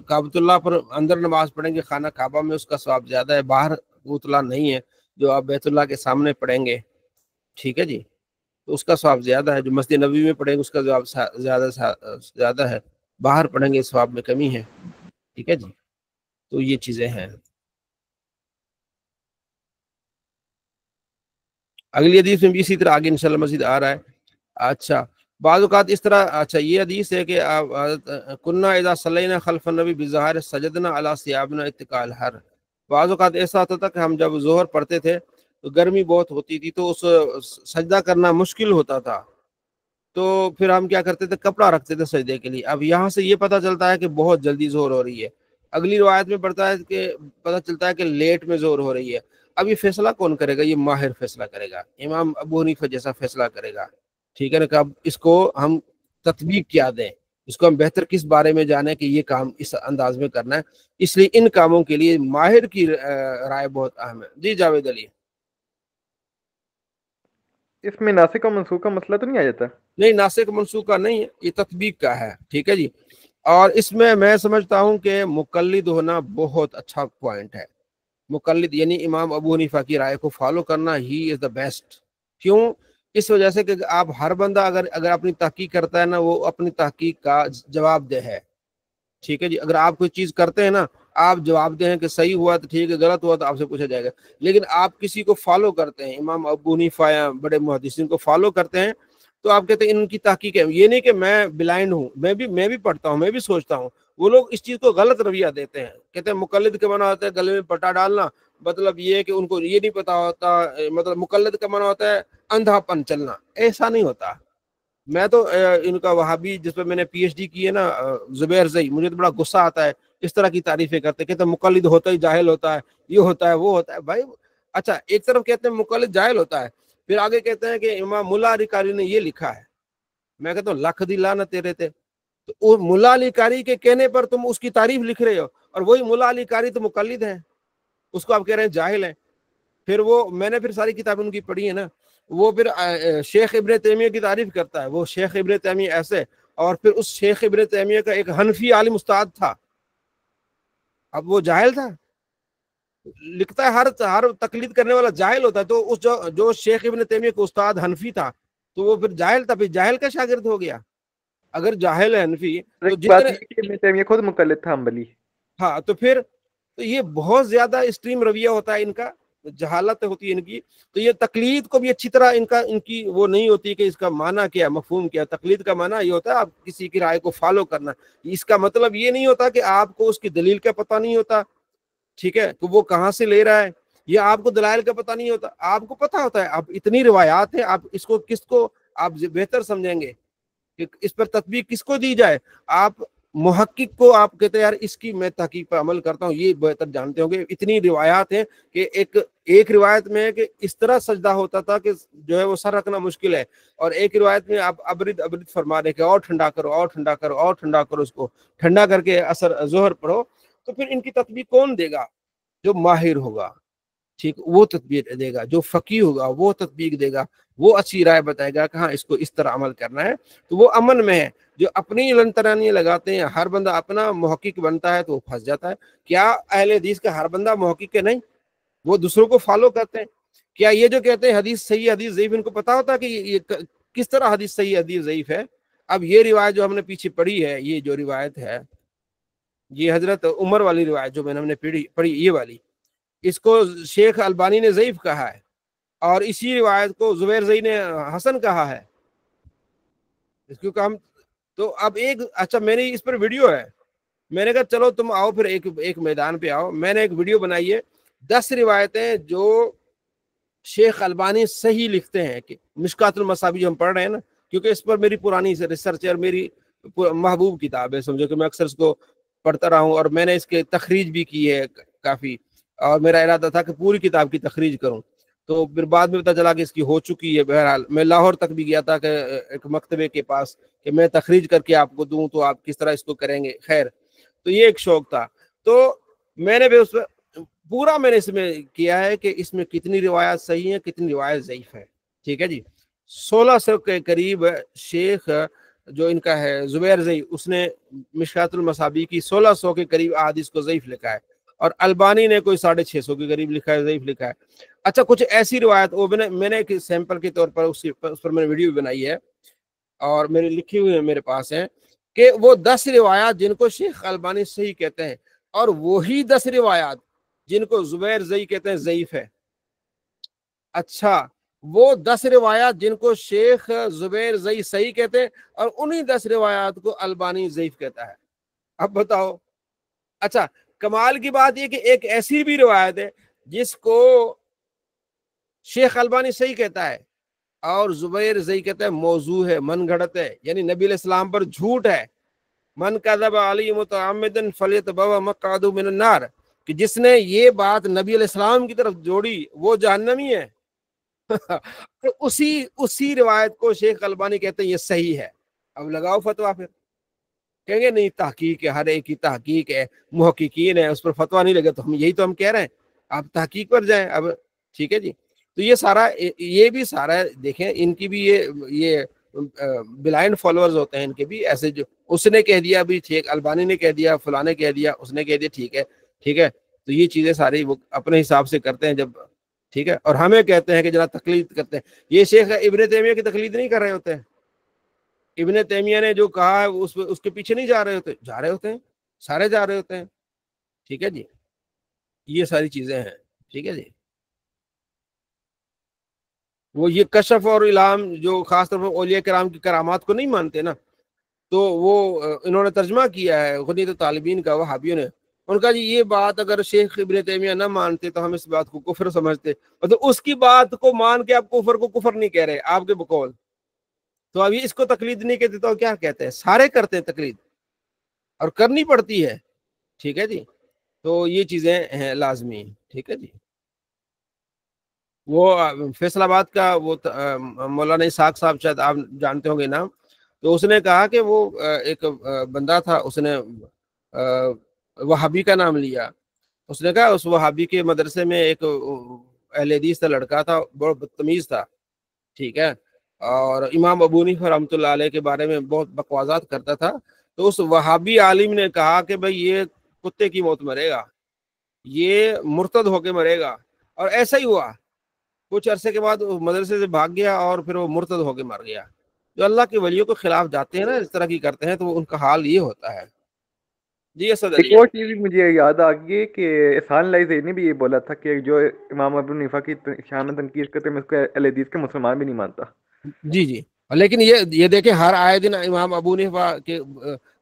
کعبۃ اللہ پر اندر نماز پڑھیں گے خانہ کعبہ میں اس کا ثواب زیادہ ہے، باہر اتلا نہیں ہے جو آپ بیت اللہ کے سامنے پڑھیں گے، ٹھیک ہے جی، تو اس کا ثواب زیادہ ہے، جو مسجد نبوی میں پڑھیں گے اس کا ثواب زیادہ ہے، باہر پڑھیں گے ثواب میں کمی ہے، ٹھیک ہے جی، تو یہ چیزیں ہیں۔ اگلی حدیث میں بھی اسی طرح آگے انشاءاللہ مزید آ رہا ہے۔ اچھا، بعض اوقات اس طرح، اچھا یہ حدیث ہے کہ کننا اذا صلینا خلف النبی بظاہر سجدنا علی ثیابنا اتقاء الحر، بعض اوقات ایسا ہوتا تھا کہ ہم جب ظہر پڑھتے تھے تو گرمی بہت ہوتی تھی، تو اس سجدہ کرنا مشکل ہوتا تھا، تو پھر ہم کیا کرتے تھے، کپڑا رکھتے تھے سجدے کے لیے۔ اب یہاں سے یہ پتہ چلتا ہے کہ بہت جلدی ظہر ہو رہی ہے، اگلی روایت میں پتہ چلتا ہے کہ لیٹ میں ظہر ہو رہی ہے۔ اب یہ فیصلہ کون کرے گا؟ یہ ماہر فیصلہ کرے گا، امام ابو حنیفہ جیسا فیصلہ کرے گا، ٹھیک ہے نا، کہ اب اس کو ہم تطبیق کیا دیں، اس کو ہم بہتر کس بارے میں جانیں کہ یہ کام اس انداز میں کرنا ہے، اس لیے ان کاموں کے لیے ماہر کی رائے بہت اہم ہے۔ جی جاوید علی۔ اس میں ناسخ و منسوخ کا مسئلہ تو نہیں آ جاتا؟ نہیں، ناسخ منسوخ کا نہیں ہے، یہ تطبیق کا ہے، ٹھیک ہے جی، اور اس میں سمجھتا ہوں کہ مقلد ہونا بہت اچھا پوائنٹ ہے، مقلد یعنی امام ابو حنیفہ کی رائے کو فالو کرنا ہی از دا بیسٹ۔ کیوں؟ اس وجہ سے کہ آپ ہر بندہ اگر اپنی تحقیق کرتا ہے نا، وہ اپنی تحقیق کا جواب دہ ہے، ٹھیک ہے جی، اگر آپ کوئی چیز کرتے ہیں نا، آپ جواب دیں کہ صحیح ہوا تو ٹھیک ہے، غلط ہوا تو آپ سے پوچھا جائے گا، لیکن آپ کسی کو فالو کرتے ہیں، امام ابو حنیفہ یا بڑے محدثین کو فالو کرتے ہیں، تو آپ کہتے ہیں ان کی تحقیق ہے، یہ نہیں کہ میں بلائنڈ ہوں، میں بھی پڑھتا ہوں، میں بھی سوچتا ہوں، وہ لوگ اس چیز کو غلط رویہ دیتے ہیں، کہتے ہیں مقلد کے معنی ہوتا ہے گلے میں پٹا ڈالنا، مطلب یہ کہ ان کو یہ نہیں پتا ہوتا، مطلب مقلد کا معنی ہوتا ہے اندھا پن چلنا، ایسا نہیں ہوتا، میں تو ان کا وہابی جس پہ میں نے پی ایچ ڈی کی ہے نا زبیر زئی، مجھے تو بڑا غصہ آتا ہے اس طرح کی تعریفیں کرتے، کہتے ہیں مقلد ہوتا ہی جاہل ہوتا ہے، یہ ہوتا ہے وہ ہوتا ہے. بھائی اچھا ایک طرف کہتے ہیں مقلد جاہل ہوتا ہے، پھر آگے کہتے ہیں کہ امام ملا علی قاری نے یہ لکھا ہے. میں کہتا ہوں لکھ دی لعنت تیرے تے، تو ملا علی قاری کے کہنے پر تم اس کی تعریف لکھ رہے ہو، اور وہی ملا علی قاری تو مقلد ہے، اس کو آپ کہہ رہے ہیں جاہل ہے. پھر وہ میں نے پھر ساری کتابیں ان کی پڑھی ہے نا، وہ پھر شیخ ابن تیمیہ کی تعریف کرتا ہے، وہ شیخ ابن تیمیہ ایسے، اور پھر اس شیخ ابن تیمیہ کا ایک حنفی عالم استاد تھا، اب وہ جاہل تھا؟ لکھتا ہے ہر تقلید کرنے والا جاہل ہوتا ہے، تو اس جو شیخ ابن تیمیہ کا استاد حنفی تھا تو وہ پھر جاہل تھا، پھر جاہل کا شاگرد ہو گیا. اگر جاہل ہے حنفی تو ایک بات جتنے، یہ کہ ابن تیمیہ خود مقلد تھا حنبلی. ہاں تو پھر تو یہ بہت زیادہ اسٹریم رویہ ہوتا ہے ان کا، جہالت ہوتی ہے ان کی. تو یہ تقلید کو بھی اچھی طرح ان کی وہ نہیں ہوتی کہ اس کا معنی کیا، مفہوم کیا. تقلید کا معنی یہ ہوتا ہے آپ کسی کی رائے کو فالو کرنا، اس کا مطلب یہ نہیں ہوتا کہ آپ کو اس کی دلیل کا پتہ نہیں ہوتا، ٹھیک ہے، تو وہ کہاں سے لے رہا ہے، یا آپ کو دلائل کا پتہ نہیں ہوتا. آپ کو پتہ ہوتا ہے، اب اتنی روایات ہیں، آپ اس کو کس کو آپ بہتر سمجھیں گے کہ اس پر تطبیق کس کو دی جائے. آپ محقق کو آپ کہتے ہیں یار اس کی میں تحقیق پر عمل کرتا ہوں، یہ بہتر جانتے ہوں گے. اتنی روایات ہیں کہ ایک روایت میں ہے کہ اس طرح سجدہ ہوتا تھا کہ جو ہے وہ سر رکھنا مشکل ہے، اور ایک روایت میں آپ ابرد فرما دے کہ اور ٹھنڈا کرو اور ٹھنڈا کرو اور ٹھنڈا کرو، اس کو ٹھنڈا کر کے اثر ظہر پڑھو. تو پھر ان کی تطبیق کون دے گا؟ جو ماہر ہوگا، ٹھیک، وہ تطبیق دے گا. جو فقیہ ہوگا وہ تطبیق دے گا، وہ اچھی رائے بتائے گا کہ ہاں اس کو اس طرح عمل کرنا ہے، تو وہ امن میں ہے. جو اپنی لنترانی لگاتے ہیں، ہر بندہ اپنا محقق بنتا ہے تو وہ پھنس جاتا ہے. کیا اہل حدیث کا ہر بندہ محقق ہے؟ نہیں، وہ دوسروں کو فالو کرتے ہیں. کیا یہ جو کہتے ہیں حدیث صحیح حدیث ضعیف، ان کو پتا ہوتا ہے کہ یہ کس طرح حدیث صحیح حدیث ضعیف ہے؟ اب یہ روایت جو ہم نے پیچھے پڑھی ہے، یہ جو روایت ہے، یہ حضرت عمر والی روایت جو ہم نے پڑھی یہ والی، اس کو شیخ البانی نے ضعیف کہا ہے، اور اسی روایت کو زبیر زئی نے حسن کہا ہے. اس کو ہم تو اب اچھا میں نے اس پر ویڈیو ہے، میں نے کہا چلو تم آؤ پھر ایک میدان پہ آؤ. میں نے ایک ویڈیو بنائی ہے 10 روایتیں جو شیخ البانی صحیح لکھتے ہیں، کہ مشکات المصابیح جو ہم پڑھ رہے ہیں نا، کیونکہ اس پر میری پرانی ریسرچ ہے اور میری محبوب کتاب ہے، سمجھو کہ میں اکثر اس کو پڑھتا رہا ہوں، اور میں نے اس کے تخریج بھی کی ہے کافی، اور میرا ارادہ تھا کہ پوری کتاب کی تخریج کروں. تو پھر بعد میں پتا چلا کہ اس کی ہو چکی ہے. بہرحال میں لاہور تک بھی گیا تھا کہ ایک مکتبے کے پاس کہ میں تخریج کر کے آپ کو دوں، تو آپ کس طرح اس کو کریں گے. خیر، تو یہ ایک شوق تھا. تو میں نے بھی اس میں پورا میں نے اس میں کیا ہے کہ اس میں کتنی روایات صحیح ہیں، کتنی روایت ضعیف ہے. ٹھیک ہے جی. 1600 کے قریب شیخ جو ان کا ہے زبیر زئی، اس نے مشکات المصابیح کی 1600 کے قریب احادیث کو ضعیف لکھا ہے، اور البانی نے کوئی 650 کے قریب لکھا ہے، ضعیف لکھا ہے. اچھا کچھ ایسی روایت وہ میں نے ایک سیمپل کے طور پر اس پر میں نے ویڈیو بنائی ہے، اور میری لکھی ہوئی ہے میرے پاس ہے، کہ وہ 10 روایات جن کو شیخ البانی صحیح کہتے ہیں، اور وہی 10 روایات جن کو زبیر زئی کہتے ہیں ضعیف ہے. اچھا وہ 10 روایات جن کو شیخ زبیر زئی صحیح کہتے ہیں، اور انہی 10 روایات کو البانی ضعیف کہتا ہے. اب بتاؤ. اچھا کمال کی بات یہ کہ ایک ایسی بھی روایت ہے جس کو شیخ البانی صحیح کہتا ہے اور زبیر زئی کہتا ہے موضوع ہے، من گھڑت ہے، یعنی نبی علیہ السلام پر جھوٹ ہے. من کذب علی متعمدا فلیتبوأ مقعدہ من النار، کہ جس نے یہ بات نبی علیہ السلام کی طرف جوڑی وہ جہنمی ہے. اسی روایت کو شیخ البانی کہتے ہیں یہ صحیح ہے. اب لگاؤ فتویٰ. پھر کہیں گے نہیں تحقیق ہے، ہر ایک کی تحقیق ہے، محققین ہے، اس پر فتویٰ نہیں لگے. تو ہم کہہ رہے ہیں آپ تحقیق پر جائیں. اب ٹھیک ہے جی. تو یہ بھی سارا دیکھیں، ان کی بھی یہ بلائنڈ فالوورز ہوتے ہیں ان کے بھی ایسے، جو اس نے کہہ دیا بھی ٹھیک، البانی نے کہہ دیا، فلاں نے کہہ دیا، اس نے کہہ دیا، ٹھیک ہے. تو یہ چیزیں ساری وہ اپنے حساب سے کرتے ہیں جب، ٹھیک ہے، اور ہمیں کہتے ہیں کہ جناب تقلید کرتے ہیں. یہ شیخ ابن تیمیہ کی تقلید نہیں کر رہے ہوتے ہیں. ابن تیمیہ نے جو کہا ہے اس کے پیچھے نہیں جا رہے ہوتے ہیں، سارے جا رہے ہوتے ہیں. ٹھیک ہے جی. یہ ساری چیزیں ہیں. ٹھیک ہے جی. وہ یہ کشف اور الہام جو خاص طور پر اولیاء کرام کی کرامات کو نہیں مانتے نا، تو وہ انہوں نے ترجمہ کیا ہے غنیۃ الطالبین کا وہابیوں نے. ان کا جی یہ بات اگر شیخ ابن تیمیہ نہ مانتے تو ہم اس بات کو کفر سمجھتے، مطلب اس کی بات کو مان کے آپ کفر کو کفر نہیں کہہ رہے آپ کے بقول. تو ابھی اس کو تقلید نہیں کہتے تو کیا کہتے ہیں؟ سارے کرتے ہیں تقلید اور کرنی پڑتی ہے، ٹھیک ہے جی. تو یہ چیزیں ہیں لازمی، ٹھیک ہے جی. وہ فیصل آباد کا وہ مولانا اسحاق صاحب شاید آپ جانتے ہوں گے نام. تو اس نے کہا کہ وہ ایک بندہ تھا، اس نے وہابی کا نام لیا. اس نے کہا اس وہابی کے مدرسے میں ایک اہل حدیث کا لڑکا تھا، بہت بدتمیز تھا، ٹھیک ہے، اور امام ابو حنیفہ رحمۃ اللہ علیہ کے بارے میں بہت بکوازات کرتا تھا. تو اس وہابی عالم نے کہا کہ بھائی یہ کتے کی موت مرے گا، یہ مرتد ہو کے مرے گا. اور ایسا ہی ہوا، کچھ عرصے کے بعد مدرسے سے بھاگ گیا اور پھر وہ مرتد ہو کے مر گیا. جو اللہ کے ولیوں کے خلاف جاتے ہیں نا، اس طرح کی کرتے ہیں، تو ان کا حال یہ ہوتا ہے. جی اسد ایک علی. اور چیز مجھے یاد آ گئی کہ احسان اللہ زید نے بھی یہ بولا تھا کہ جو امام ابو حنیفہ کی شان میں تنقید کرتے میں اس کو اہل حدیث کے مسلمان بھی نہیں مانتا. جی جی. لیکن یہ دیکھیں ہر آئے دن امام ابو حنیفہ کے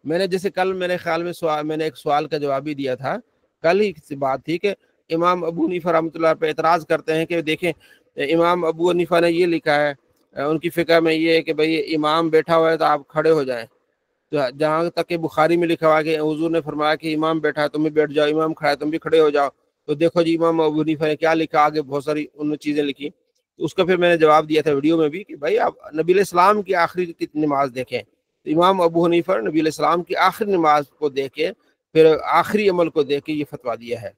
میں نے جیسے کل میرے خیال میں میں نے ایک سوال کا جواب بھی دیا تھا، کل ہی سی بات تھی کہ امام ابو حنیفہ رحمۃ اللہ پہ اعتراض کرتے ہیں کہ دیکھیں امام ابو حنیفہ نے یہ لکھا ہے، ان کی فقہ میں یہ ہے کہ بھئی امام بیٹھا ہوا ہے تو آپ کھڑے ہو جائیں. جہاں تک کہ بخاری میں لکھا ہوا ہے کہ حضور نے فرمایا کہ امام بیٹھا ہے تم بھی بیٹھ جاؤ، امام کھڑا ہے تم بھی کھڑے ہو جاؤ. تو دیکھو جی امام ابو حنیفہ نے کیا لکھا، آگے بہت ساری ان چیزیں لکھی. اس کا پھر میں نے جواب دیا تھا ویڈیو میں بھی کہ بھائی آپ نبی علیہ السلام کی آخری نماز دیکھیں. تو امام ابو حنیفہ نبی علیہ السلام کی آخری نماز کو دیکھ کے پھر آخری عمل کو دیکھ کے یہ فتویٰ دیا ہے.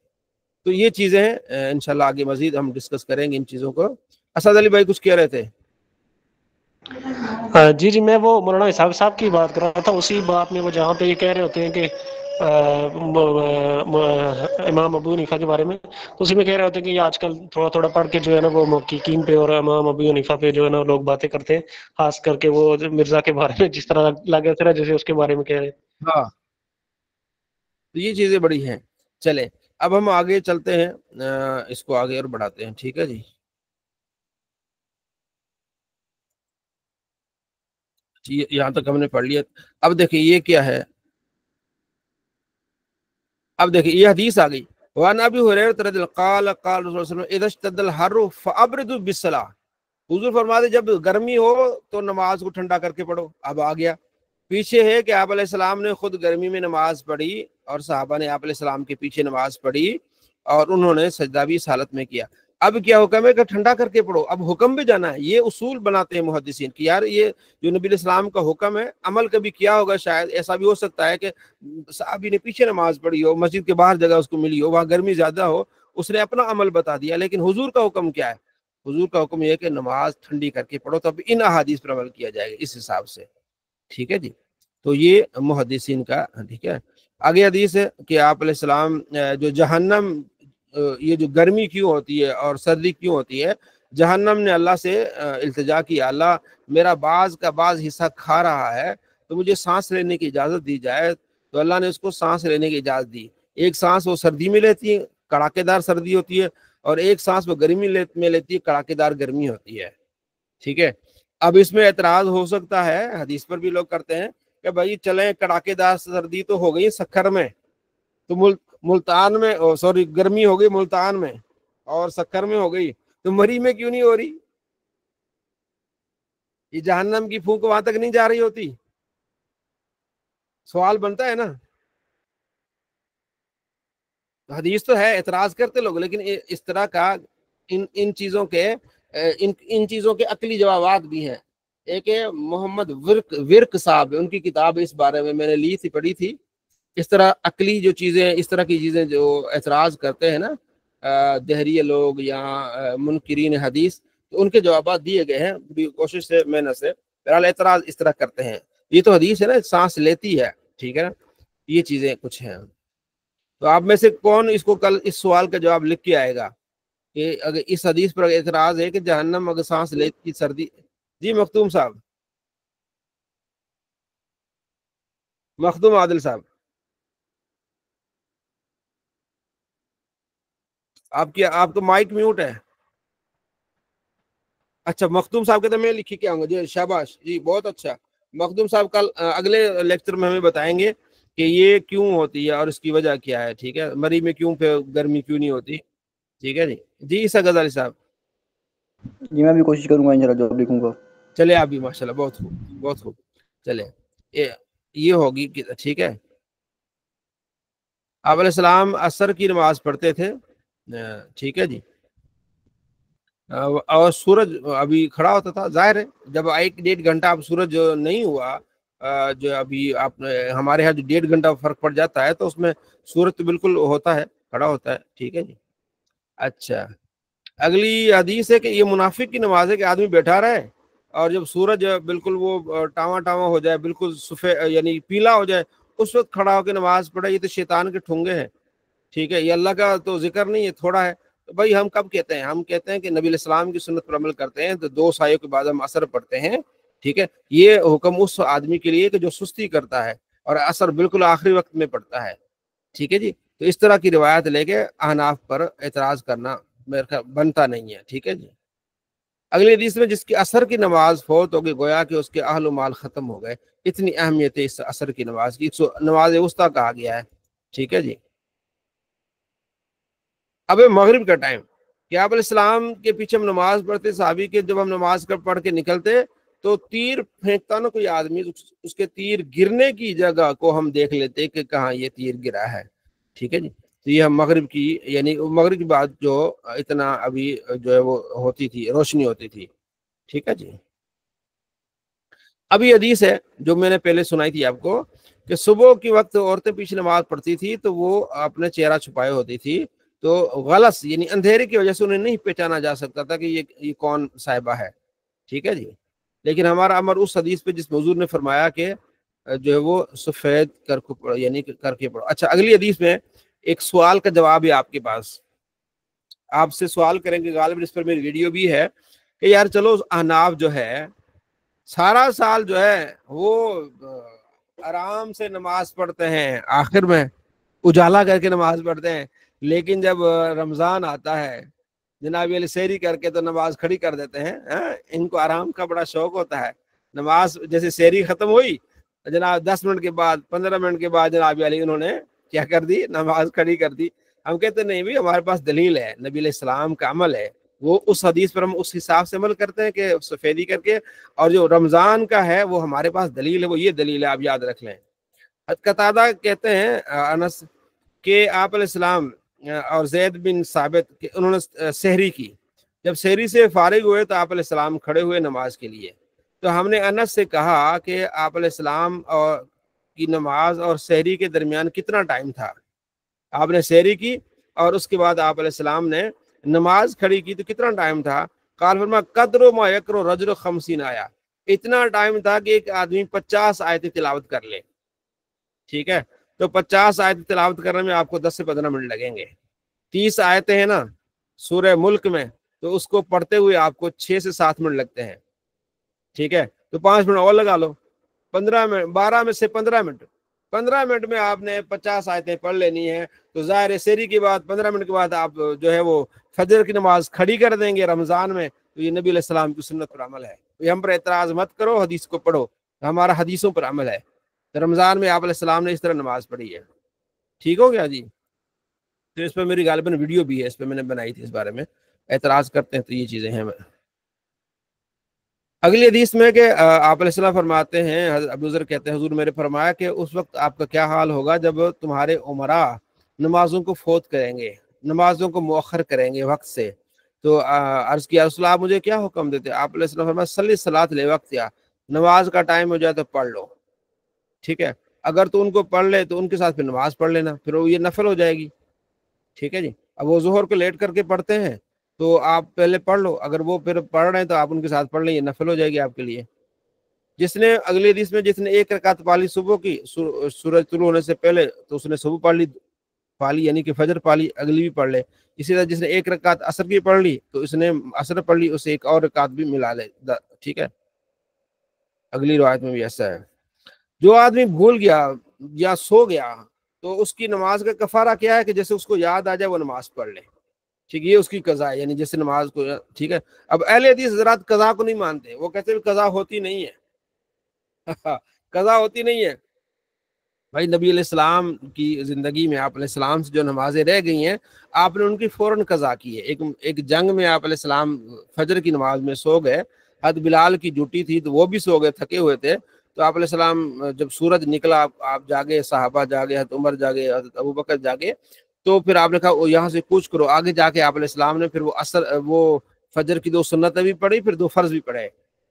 تو یہ چیزیں ہیں، انشاءاللہ آگے مزید ہم ڈسکس کریں گے ان چیزوں کو. اسد علی بھائی کچھ کہہ رہے تھے؟ جی جی، میں وہ مولانا اسحاق صاحب کی بات کر رہا تھا، اسی بات میں وہ جہاں پہ یہ کہہ رہے ہوتے ہیں کہ امام ابو حنیفہ کے بارے میں، تو اسی میں کہہ رہے ہوتے ہیں کہ یہ آج کل تھوڑا تھوڑا پڑھ کے جو ہے نا وہ محققین پہ اور امام ابو حنیفہ پہ جو ہے نا لوگ باتیں کرتے ہیں، خاص کر کے وہ مرزا کے بارے میں جس طرح لگا طرح جیسے اس کے بارے میں کہہ رہے ہیں. ہاں، تو یہ چیزیں بڑی ہیں. چلے اب ہم آگے چلتے ہیں، اس کو آگے اور بڑھاتے ہیں، ٹھیک ہے جی. یہاں تک ہم نے پڑھ لیا. اب دیکھیں یہ کیا ہے، اب دیکھیں یہ حدیث آ گئی. وعن ابی ہریرہ رضی اللہ قال قال رسول اللہ صلی اللہ علیہ وسلم اذا اشتد الحر فابردوا بالصلاۃ. حضور فرماتے جب گرمی ہو تو نماز کو ٹھنڈا کر کے پڑھو. اب آ گیا پیچھے ہے کہ آپ علیہ السلام نے خود گرمی میں نماز پڑھی اور صحابہ نے آپ علیہ السلام کے پیچھے نماز پڑھی اور انہوں نے سجدہ بھی اس حالت میں کیا. اب کیا حکم ہے کہ ٹھنڈا کر کے پڑھو. اب حکم بھی جانا ہے، یہ اصول بناتے ہیں محدثین کہ یار یہ جو نبی علیہ السلام کا حکم ہے عمل کبھی کیا ہوگا، شاید ایسا بھی ہو سکتا ہے کہ صحابی نے پیچھے نماز پڑھی ہو، مسجد کے باہر جگہ اس کو ملی ہو، وہاں گرمی زیادہ ہو، اس نے اپنا عمل بتا دیا. لیکن حضور کا حکم کیا ہے؟ حضور کا حکم یہ ہے کہ نماز ٹھنڈی کر کے پڑھو. تب ان احادیث پر عمل کیا جائے گا اس حساب سے، ٹھیک ہے جی. تو یہ محدثین کا، ٹھیک ہے. آگے حدیث ہے کہ آپ علیہ السلام جو جہنم، یہ جو گرمی کیوں ہوتی ہے اور سردی کیوں ہوتی ہے، جہنم نے اللہ سے التجا کی، اللہ میرا بعض کا بعض حصہ کھا رہا ہے تو مجھے سانس لینے کی اجازت دی جائے. تو اللہ نے اس کو سانس لینے کی اجازت دی. ایک سانس وہ سردی میں لیتی ہے، کڑاکے دار سردی ہوتی ہے، اور ایک سانس وہ گرمی میں لیتی ہے، کڑاکے دار گرمی ہوتی ہے، ٹھیک ہے. اب اس میں اعتراض ہو سکتا ہے، حدیث پر بھی لوگ کرتے ہیں کہ بھائی چلیں کڑاکے دار سردی تو ہو گئی سکھر میں، تو ملتان میں سوری گرمی ہو گئی ملتان میں اور سکر میں ہو گئی، تو مری میں کیوں نہیں ہو رہی؟ یہ جہنم کی پھونک وہاں تک نہیں جا رہی ہوتی؟ سوال بنتا ہے نا. حدیث تو ہے، اعتراض کرتے لوگ، لیکن اس طرح کا ان چیزوں کے عقلی جوابات بھی ہیں. ایک ہے محمد ورق صاحب، ان کی کتاب اس بارے میں نے لی تھی، پڑھی تھی. اس طرح عقلی جو چیزیں، اس طرح کی چیزیں جو اعتراض کرتے ہیں نا دہریہ لوگ یا منکرین حدیث، تو ان کے جوابات دیے گئے ہیں کوشش سے محنت سے. بہرحال اعتراض اس طرح کرتے ہیں. یہ تو حدیث ہے نا، سانس لیتی ہے، ٹھیک ہے نا. یہ چیزیں کچھ ہیں. تو آپ میں سے کون اس کو کل اس سوال کا جواب لکھ کے آئے گا کہ اگر اس حدیث پر اعتراض ہے کہ جہنم اگر سانس لیتی سردی؟ جی مختوم صاحب، مخدوم عادل صاحب، آپ کا مائک میوٹ ہے. اچھا مخدوم صاحب کہتے ہیں میں لکھی کے آؤں گا. جی شاباش، جی بہت اچھا. مخدوم صاحب کل اگلے لیکچر میں ہمیں بتائیں گے کہ یہ کیوں ہوتی ہے اور اس کی وجہ کیا ہے، ٹھیک ہے. مری میں کیوں پہ گرمی کیوں نہیں ہوتی، ٹھیک ہے جی. جی عیسیٰ غزالی صاحب. جی میں بھی کوشش کروں گا انشاءاللہ جو لکھوں گا. چلے ابھی ماشاءاللہ بہت خوب بہت خوب. چلے یہ ہوگی ٹھیک ہے. آپ علیہ السلام عصر کی نماز پڑھتے تھے ٹھیک ہے جی, اور سورج ابھی کھڑا ہوتا تھا. ظاہر ہے جب 1-1.5 گھنٹہ اب سورج نہیں ہوا, جو ابھی آپ ہمارے یہاں جو 1.5 گھنٹہ فرق پڑ جاتا ہے, تو اس میں سورج تو بالکل ہوتا ہے, کھڑا ہوتا ہے ٹھیک ہے جی. اچھا اگلی حدیث ہے کہ یہ منافق کی نماز ہے کہ آدمی بیٹھا رہے اور جب سورج بالکل وہ ٹاواں ٹاواں ہو جائے, بالکل سفید یعنی پیلا ہو جائے, اس وقت کھڑا ہو کے نماز پڑھے. یہ تو شیطان کے ٹھونگے ہیں ٹھیک ہے, یہ اللہ کا تو ذکر نہیں ہے, تھوڑا ہے. تو بھائی ہم کب کہتے ہیں؟ ہم کہتے ہیں کہ نبی علیہ السلام کی سنت پر عمل کرتے ہیں تو 2 سایوں کے بعد ہم عصر پڑھتے ہیں ٹھیک ہے. یہ حکم اس آدمی کے لیے کہ جو سستی کرتا ہے اور عصر بالکل آخری وقت میں پڑھتا ہے ٹھیک ہے جی. تو اس طرح کی روایت لے کے احناف پر اعتراض کرنا میرے خیال بنتا نہیں ہے ٹھیک ہے جی. اگلی حدیث میں جس کی عصر کی نماز فوت ہوگی گویا کہ اس کے اہل و مال ختم ہو گئے. اتنی اہمیت ہے اس عصر کی نماز کی, نماز وسطیٰ کہا گیا ہے ٹھیک ہے جی. اب مغرب کا ٹائم کہ آپ علیہ السلام کے پیچھے ہم نماز پڑھتے, صحابی کے جب ہم نماز پڑھ کے نکلتے تو تیر پھینکتا نا کوئی آدمی, اس کے تیر گرنے کی جگہ کو ہم دیکھ لیتے کہ کہاں یہ تیر گرا ہے ٹھیک ہے جی. تو یہ ہم مغرب کی یعنی مغرب کی بعد جو اتنا ابھی جو ہے وہ ہوتی تھی, روشنی ہوتی تھی ٹھیک ہے جی. ابھی حدیث ہے جو میں نے پہلے سنائی تھی آپ کو کہ صبح کی وقت عورتیں پیچھے نماز پڑھتی تھی تو وہ اپنے چہرہ چھپائے ہوتی تھی, تو غلط یعنی اندھیرے کی وجہ سے انہیں نہیں پہچانا جا سکتا تھا کہ یہ کون صاحبہ ہے ٹھیک ہے جی. لیکن ہمارا امر اس حدیث پہ جس حضور نے فرمایا کہ جو ہے وہ سفید یعنی کر کے پڑھو. اچھا اگلی حدیث میں ایک سوال کا جواب ہے آپ کے پاس, آپ سے سوال کریں گے, غالباً اس پر میری ویڈیو بھی ہے کہ یار چلو احناف جو ہے سارا سال جو ہے وہ آرام سے نماز پڑھتے ہیں, آخر میں اجالا کر کے نماز پڑھتے ہیں, لیکن جب رمضان آتا ہے جناب علی سحری کر کے تو نماز کھڑی کر دیتے ہیں. ان کو آرام کا بڑا شوق ہوتا ہے. نماز جیسے سحری ختم ہوئی جناب 10 منٹ کے بعد 15 منٹ کے بعد جناب علی انہوں نے کیا کر دی, نماز کھڑی کر دی. ہم کہتے نہیں بھی ہمارے پاس دلیل ہے, نبی علیہ السلام کا عمل ہے, وہ اس حدیث پر ہم اس حساب سے عمل کرتے ہیں کہ سفیدی کر کے, اور جو رمضان کا ہے وہ ہمارے پاس دلیل ہے, وہ یہ دلیل ہے, آپ یاد رکھ لیں. قتادہ کہتے ہیں انس کہ آپ علیہ السلام اور زید بن ثابت کہ انہوں نے سحری کی, جب سحری سے فارغ ہوئے تو آپ علیہ السلام کھڑے ہوئے نماز کے لیے. تو ہم نے انس سے کہا کہ آپ علیہ السلام کی نماز اور سحری کے درمیان کتنا ٹائم تھا؟ آپ نے سحری کی اور اس کے بعد آپ علیہ السلام نے نماز کھڑی کی تو کتنا ٹائم تھا؟ قال فرما قدر ما یقرأ رجل 50 آیا, اتنا ٹائم تھا کہ ایک آدمی 50 آیتیں تلاوت کر لے ٹھیک ہے. تو 50 آیتیں تلاوت کرنے میں آپ کو 10 سے 15 منٹ لگیں گے. 30 آیتیں ہیں نا سورہ ملک میں, تو اس کو پڑھتے ہوئے آپ کو 6 سے 7 منٹ لگتے ہیں ٹھیک ہے. تو 5 منٹ اور لگا لو, 15 منٹ, 12 میں سے 15 منٹ, 15 منٹ میں آپ نے 50 آیتیں پڑھ لینی ہے. تو ظاہر سحری کے بعد 15 منٹ کے بعد آپ جو ہے وہ فجر کی نماز کھڑی کر دیں گے رمضان میں. تو یہ نبی علیہ السلام کی سنت پر عمل ہے. یہ ہم پر اعتراض مت کرو, حدیث کو پڑھو, ہمارا حدیثوں پر عمل ہے. رمضان میں آپ علیہ السلام نے اس طرح نماز پڑھی ہے. ٹھیک ہو گیا جی. تو اس پہ میری غالباً ویڈیو بھی ہے, اس پہ میں نے بنائی تھی, اس بارے میں اعتراض کرتے ہیں تو یہ چیزیں ہیں. اگلی حدیث میں کہ آپ علیہ السلام فرماتے ہیں, ابو ذر کہتے ہیں حضور میرے فرمایا کہ اس وقت آپ کا کیا حال ہوگا جب تمہارے عمرا نمازوں کو فوت کریں گے, نمازوں کو مؤخر کریں گے وقت سے. تو عرض کیا رسول اللہ مجھے کیا حکم دیتے؟ آپ علیہ السلام فرمایا صلی الصلاۃ لوقت, یا نماز کا ٹائم ہو جائے تو پڑھ لو ٹھیک ہے. اگر تو ان کو پڑھ لے تو ان کے ساتھ پھر نماز پڑھ لینا, پھر وہ یہ نفل ہو جائے گی ٹھیک ہے جی. اب وہ ظہر کو لیٹ کر کے پڑھتے ہیں تو آپ پہلے پڑھ لو, اگر وہ پھر پڑھ رہے ہیں تو آپ ان کے ساتھ پڑھ لیں, یہ نفل ہو جائے گی آپ کے لیے. جس نے اگلی حدیث میں جس نے 1 رکعت پالی صبح کی سورج طلوع ہونے سے پہلے تو اس نے صبح پالی یعنی کہ فجر پالی, اگلی بھی پڑھ لے. اسی طرح جس نے 1 رکعت عصر کی پڑھ لی تو اس نے عصر پڑھ لی, اسے 1 اور رکعت بھی ملا لے ٹھیک ہے. اگلی روایت میں بھی ایسا ہے. جو آدمی بھول گیا یا سو گیا تو اس کی نماز کا کفارہ کیا ہے کہ جیسے اس کو یاد آ جائے وہ نماز پڑھ لے ٹھیک. یہ اس کی قضا ہے, یعنی جیسے نماز کو ٹھیک ہے. اب اہل حدیث حضرات قضا کو نہیں مانتے, وہ کہتے ہیں قضا ہوتی نہیں ہے. قضا ہوتی نہیں ہے بھائی. نبی علیہ السلام کی زندگی میں آپ علیہ السلام سے جو نمازیں رہ گئی ہیں آپ نے ان کی فوراً قضا کی ہے. ایک جنگ میں آپ علیہ السلام فجر کی نماز میں سو گئے, حد بلال کی ڈیوٹی تھی تو وہ بھی سو گئے، تھکے ہوئے تھے، تو آپ علیہ السلام جب سورج نکلا آپ جاگے، صحابہ جاگے، حضرت عمر جاگے، حضرت ابوبکر جاگے، تو پھر آپ نے کہا یہاں سے کوچ کرو آگے جا کے۔ آپ علیہ السلام نے پھر وہ فجر کی 2 سنتیں بھی پڑھی، پھر 2 فرض بھی پڑھے۔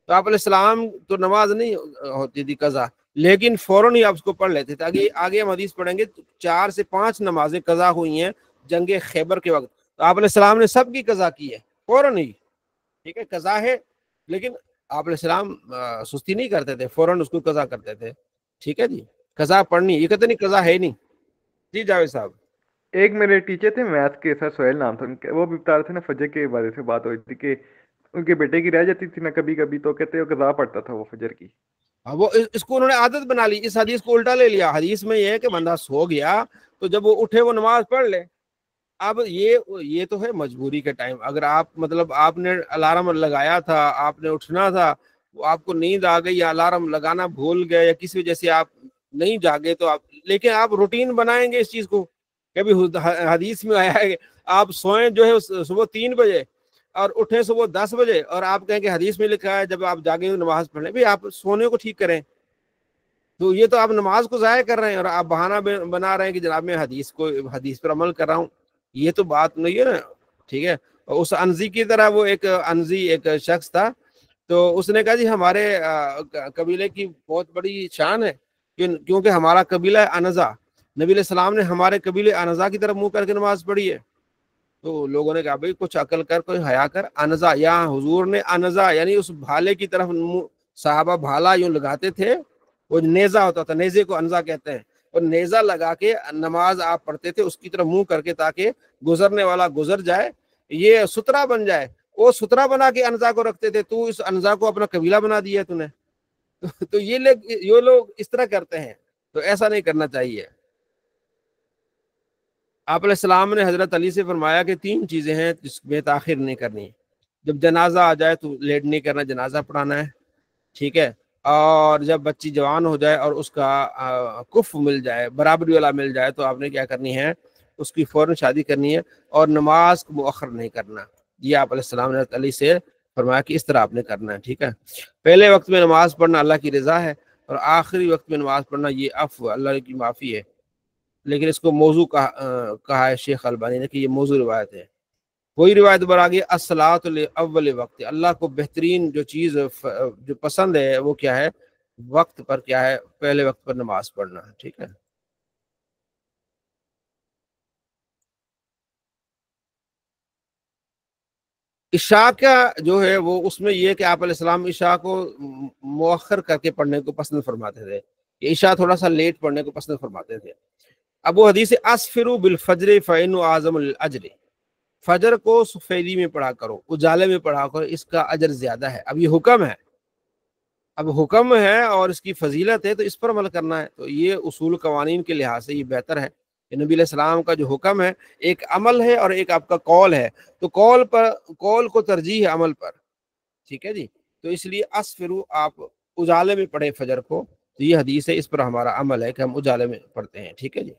تو آپ علیہ السلام تو نماز نہیں ہوتی تھی قضا، لیکن فوراً ہی آپ اس کو پڑھ لیتے تھے۔ آگے ہم حدیث پڑھیں گے 4 سے 5 نمازیں قضا ہوئی ہیں جنگ خیبر کے وقت، تو آپ علیہ السلام نے سب کی قضا کی ہے فوراً ہی، ٹھیک ہے، قضا ہے، لیکن آپ علیہ السلام سستی نہیں کرتے تھے، فوراً اس کو قضا کرتے تھے، ٹھیک ہے جی۔ قضا پڑھنی، یہ کہتے نہیں قضا ہے نہیں۔ جی جاوید صاحب۔ ایک میرے ٹیچر تھے میتھ کے، سر سہیل نام تھا ان کا، وہ بھی بتا رہے تھے نا فجر کے بارے سے بات ہوئی تھی کہ ان کے بیٹے کی رہ جاتی تھی نا کبھی کبھی، تو کہتے وہ قضا پڑتا تھا وہ فجر کی۔ وہ اس کو انہوں نے عادت بنا لی، اس حدیث کو الٹا لے لیا۔ حدیث میں یہ ہے کہ بندہ سو گیا تو جب وہ اٹھے وہ نماز پڑھ لے۔ اب یہ تو ہے مجبوری کے ٹائم، اگر آپ نے الارم لگایا تھا، آپ نے اٹھنا تھا، آپ کو نیند آ گئی یا الارم لگانا بھول گئے یا کسی وجہ سے آپ نہیں جاگے، تو لیکن آپ روٹین بنائیں گے اس چیز کو۔ کبھی حدیث میں آیا ہے کہ آپ سوئیں جو ہے صبح 3 بجے اور اٹھیں صبح 10 بجے، اور آپ کہیں کہ حدیث میں لکھا ہے جب آپ جاگے نماز پڑھیں، بھی آپ سونے کو ٹھیک کریں، تو یہ تو آپ نماز کو ضائع کر رہے ہیں اور آپ بہانہ بنا رہے ہیں کہ جناب میں حدیث پر عمل کر رہا ہوں، یہ تو بات نہیں ہے نا، ٹھیک ہے۔ اس انزی کی طرح وہ ایک شخص تھا، تو اس نے کہا جی ہمارے قبیلے کی بہت بڑی شان ہے کیونکہ ہمارا قبیلہ ہے انزا، نبی علیہ السلام نے ہمارے قبیلے انزا کی طرف منہ کر کے نماز پڑھی ہے۔ تو لوگوں نے کہا بھائی کچھ عقل کر، کوئی حیا کر، انزا، یا حضور نے انزا یعنی اس بھالے کی طرف، صحابہ بھالا یوں لگاتے تھے، وہ نیزہ ہوتا تھا، نیزے کو انزا کہتے ہیں، اور نیزہ لگا کے نماز آپ پڑھتے تھے اس کی طرف منہ کر کے، تاکہ گزرنے والا گزر جائے، یہ سترا بن جائے۔ وہ سترا بنا کے انزا کو رکھتے تھے، تو اس انزا کو اپنا قبیلہ بنا دیا تو نے۔ تو یہ لوگ اس طرح کرتے ہیں، تو ایسا نہیں کرنا چاہیے۔ آپ علیہ السلام نے حضرت علی سے فرمایا کہ 3 چیزیں ہیں جس میں تاخیر نہیں کرنی، جب جنازہ آ جائے تو لیٹ نہیں کرنا، جنازہ پڑھانا ہے، ٹھیک ہے، اور جب بچی جوان ہو جائے اور اس کا کف مل جائے، برابری والا مل جائے، تو آپ نے کیا کرنی ہے، اس کی فوراً شادی کرنی ہے، اور نماز کو مؤخر نہیں کرنا۔ یہ آپ علیہ السلام نے حضرت علی سے فرمایا کہ اس طرح آپ نے کرنا ہے، ٹھیک ہے۔ پہلے وقت میں نماز پڑھنا اللہ کی رضا ہے، اور آخری وقت میں نماز پڑھنا یہ عفو، اللہ کی معافی ہے، لیکن اس کو موضوع کہا ہے شیخ البانی نے کہ یہ موضوع روایت ہے۔ وہی روایت پر آگے الصلاۃ اول وقت، اللہ کو بہترین جو چیز جو پسند ہے وہ کیا ہے، وقت پر کیا ہے، پہلے وقت پر نماز پڑھنا، ٹھیک ہے۔ عشاء کا جو ہے وہ اس میں یہ کہ آپ علیہ السلام عشاء کو مؤخر کر کے پڑھنے کو پسند فرماتے تھے، عشاء تھوڑا سا لیٹ پڑھنے کو پسند فرماتے تھے۔ اب وہ حدیث اسفروا بالفجر فإنه اعظم الاجر، فجر کو سفیدی میں پڑھا کرو، اجالے میں پڑھا کرو، اس کا اجر زیادہ ہے۔ اب یہ حکم ہے اور اس کی فضیلت ہے، تو اس پر عمل کرنا ہے۔ تو یہ اصول قوانین کے لحاظ سے یہ بہتر ہے کہ نبی علیہ السلام کا جو حکم ہے، ایک عمل ہے اور ایک آپ کا قول ہے، تو قول کو ترجیح ہے عمل پر، ٹھیک ہے جی۔ تو اس لیے اسفروا، آپ اجالے میں پڑھے فجر کو، تو یہ حدیث ہے، اس پر ہمارا عمل ہے کہ ہم اجالے میں پڑھتے ہیں، ٹھیک ہے جی۔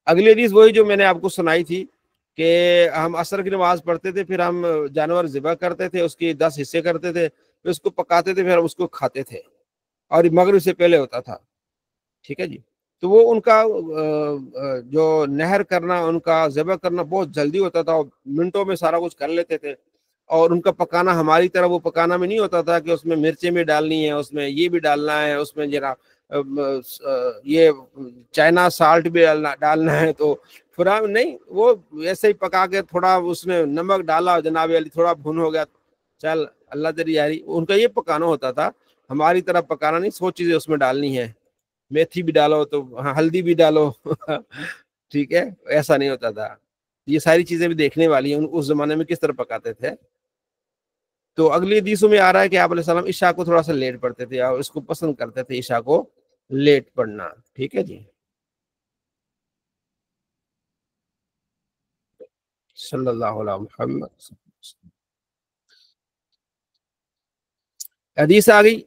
اگلی حدیث وہی جو میں نے آپ کو سنائی تھی کہ ہم عصر کی نماز پڑھتے تھے، پھر ہم جانور ذبح کرتے تھے، اس کے 10 حصے کرتے تھے، پھر اس کو پکاتے تھے، پھر ہم اس کو کھاتے تھے، اور مغرب سے پہلے ہوتا تھا، ٹھیک ہے جی۔ تو وہ ان کا جو نہر کرنا، ان کا ذبح کرنا بہت جلدی ہوتا تھا، منٹوں میں سارا کچھ کر لیتے تھے، اور ان کا پکانا ہماری طرح وہ پکانا میں نہیں ہوتا تھا کہ اس میں مرچیں بھی ڈالنی ہے، اس میں یہ بھی ڈالنا ہے، اس میں یہ چائنا سالٹ بھی ڈالنا ہے، تو فرام نہیں، وہ ایسے ہی پکا کے تھوڑا اس میں نمک ڈالا، جناب علی تھوڑا بھن ہو گیا، چل اللہ تیری یاری، ان کا یہ پکانا ہوتا تھا، ہماری طرح پکانا نہیں، 100 چیزیں اس میں ڈالنی ہے، میتھی بھی ڈالو تو ہلدی بھی ڈالو ٹھیک ہے، ایسا نہیں ہوتا تھا۔ یہ ساری چیزیں بھی دیکھنے والی ہیں اس زمانے میں کس طرح پکاتے تھے۔ تو اگلی حدیثوں میں آ رہا ہے کہ آپ علیہ السلام عشاء کو تھوڑا سا لیٹ پڑھتے تھے، اور اس کو پسند کرتے تھے عشاء کو لیٹ پڑھنا، ٹھیک ہے جی۔ صلی اللہ علیہ محمد۔ حدیث آ گئی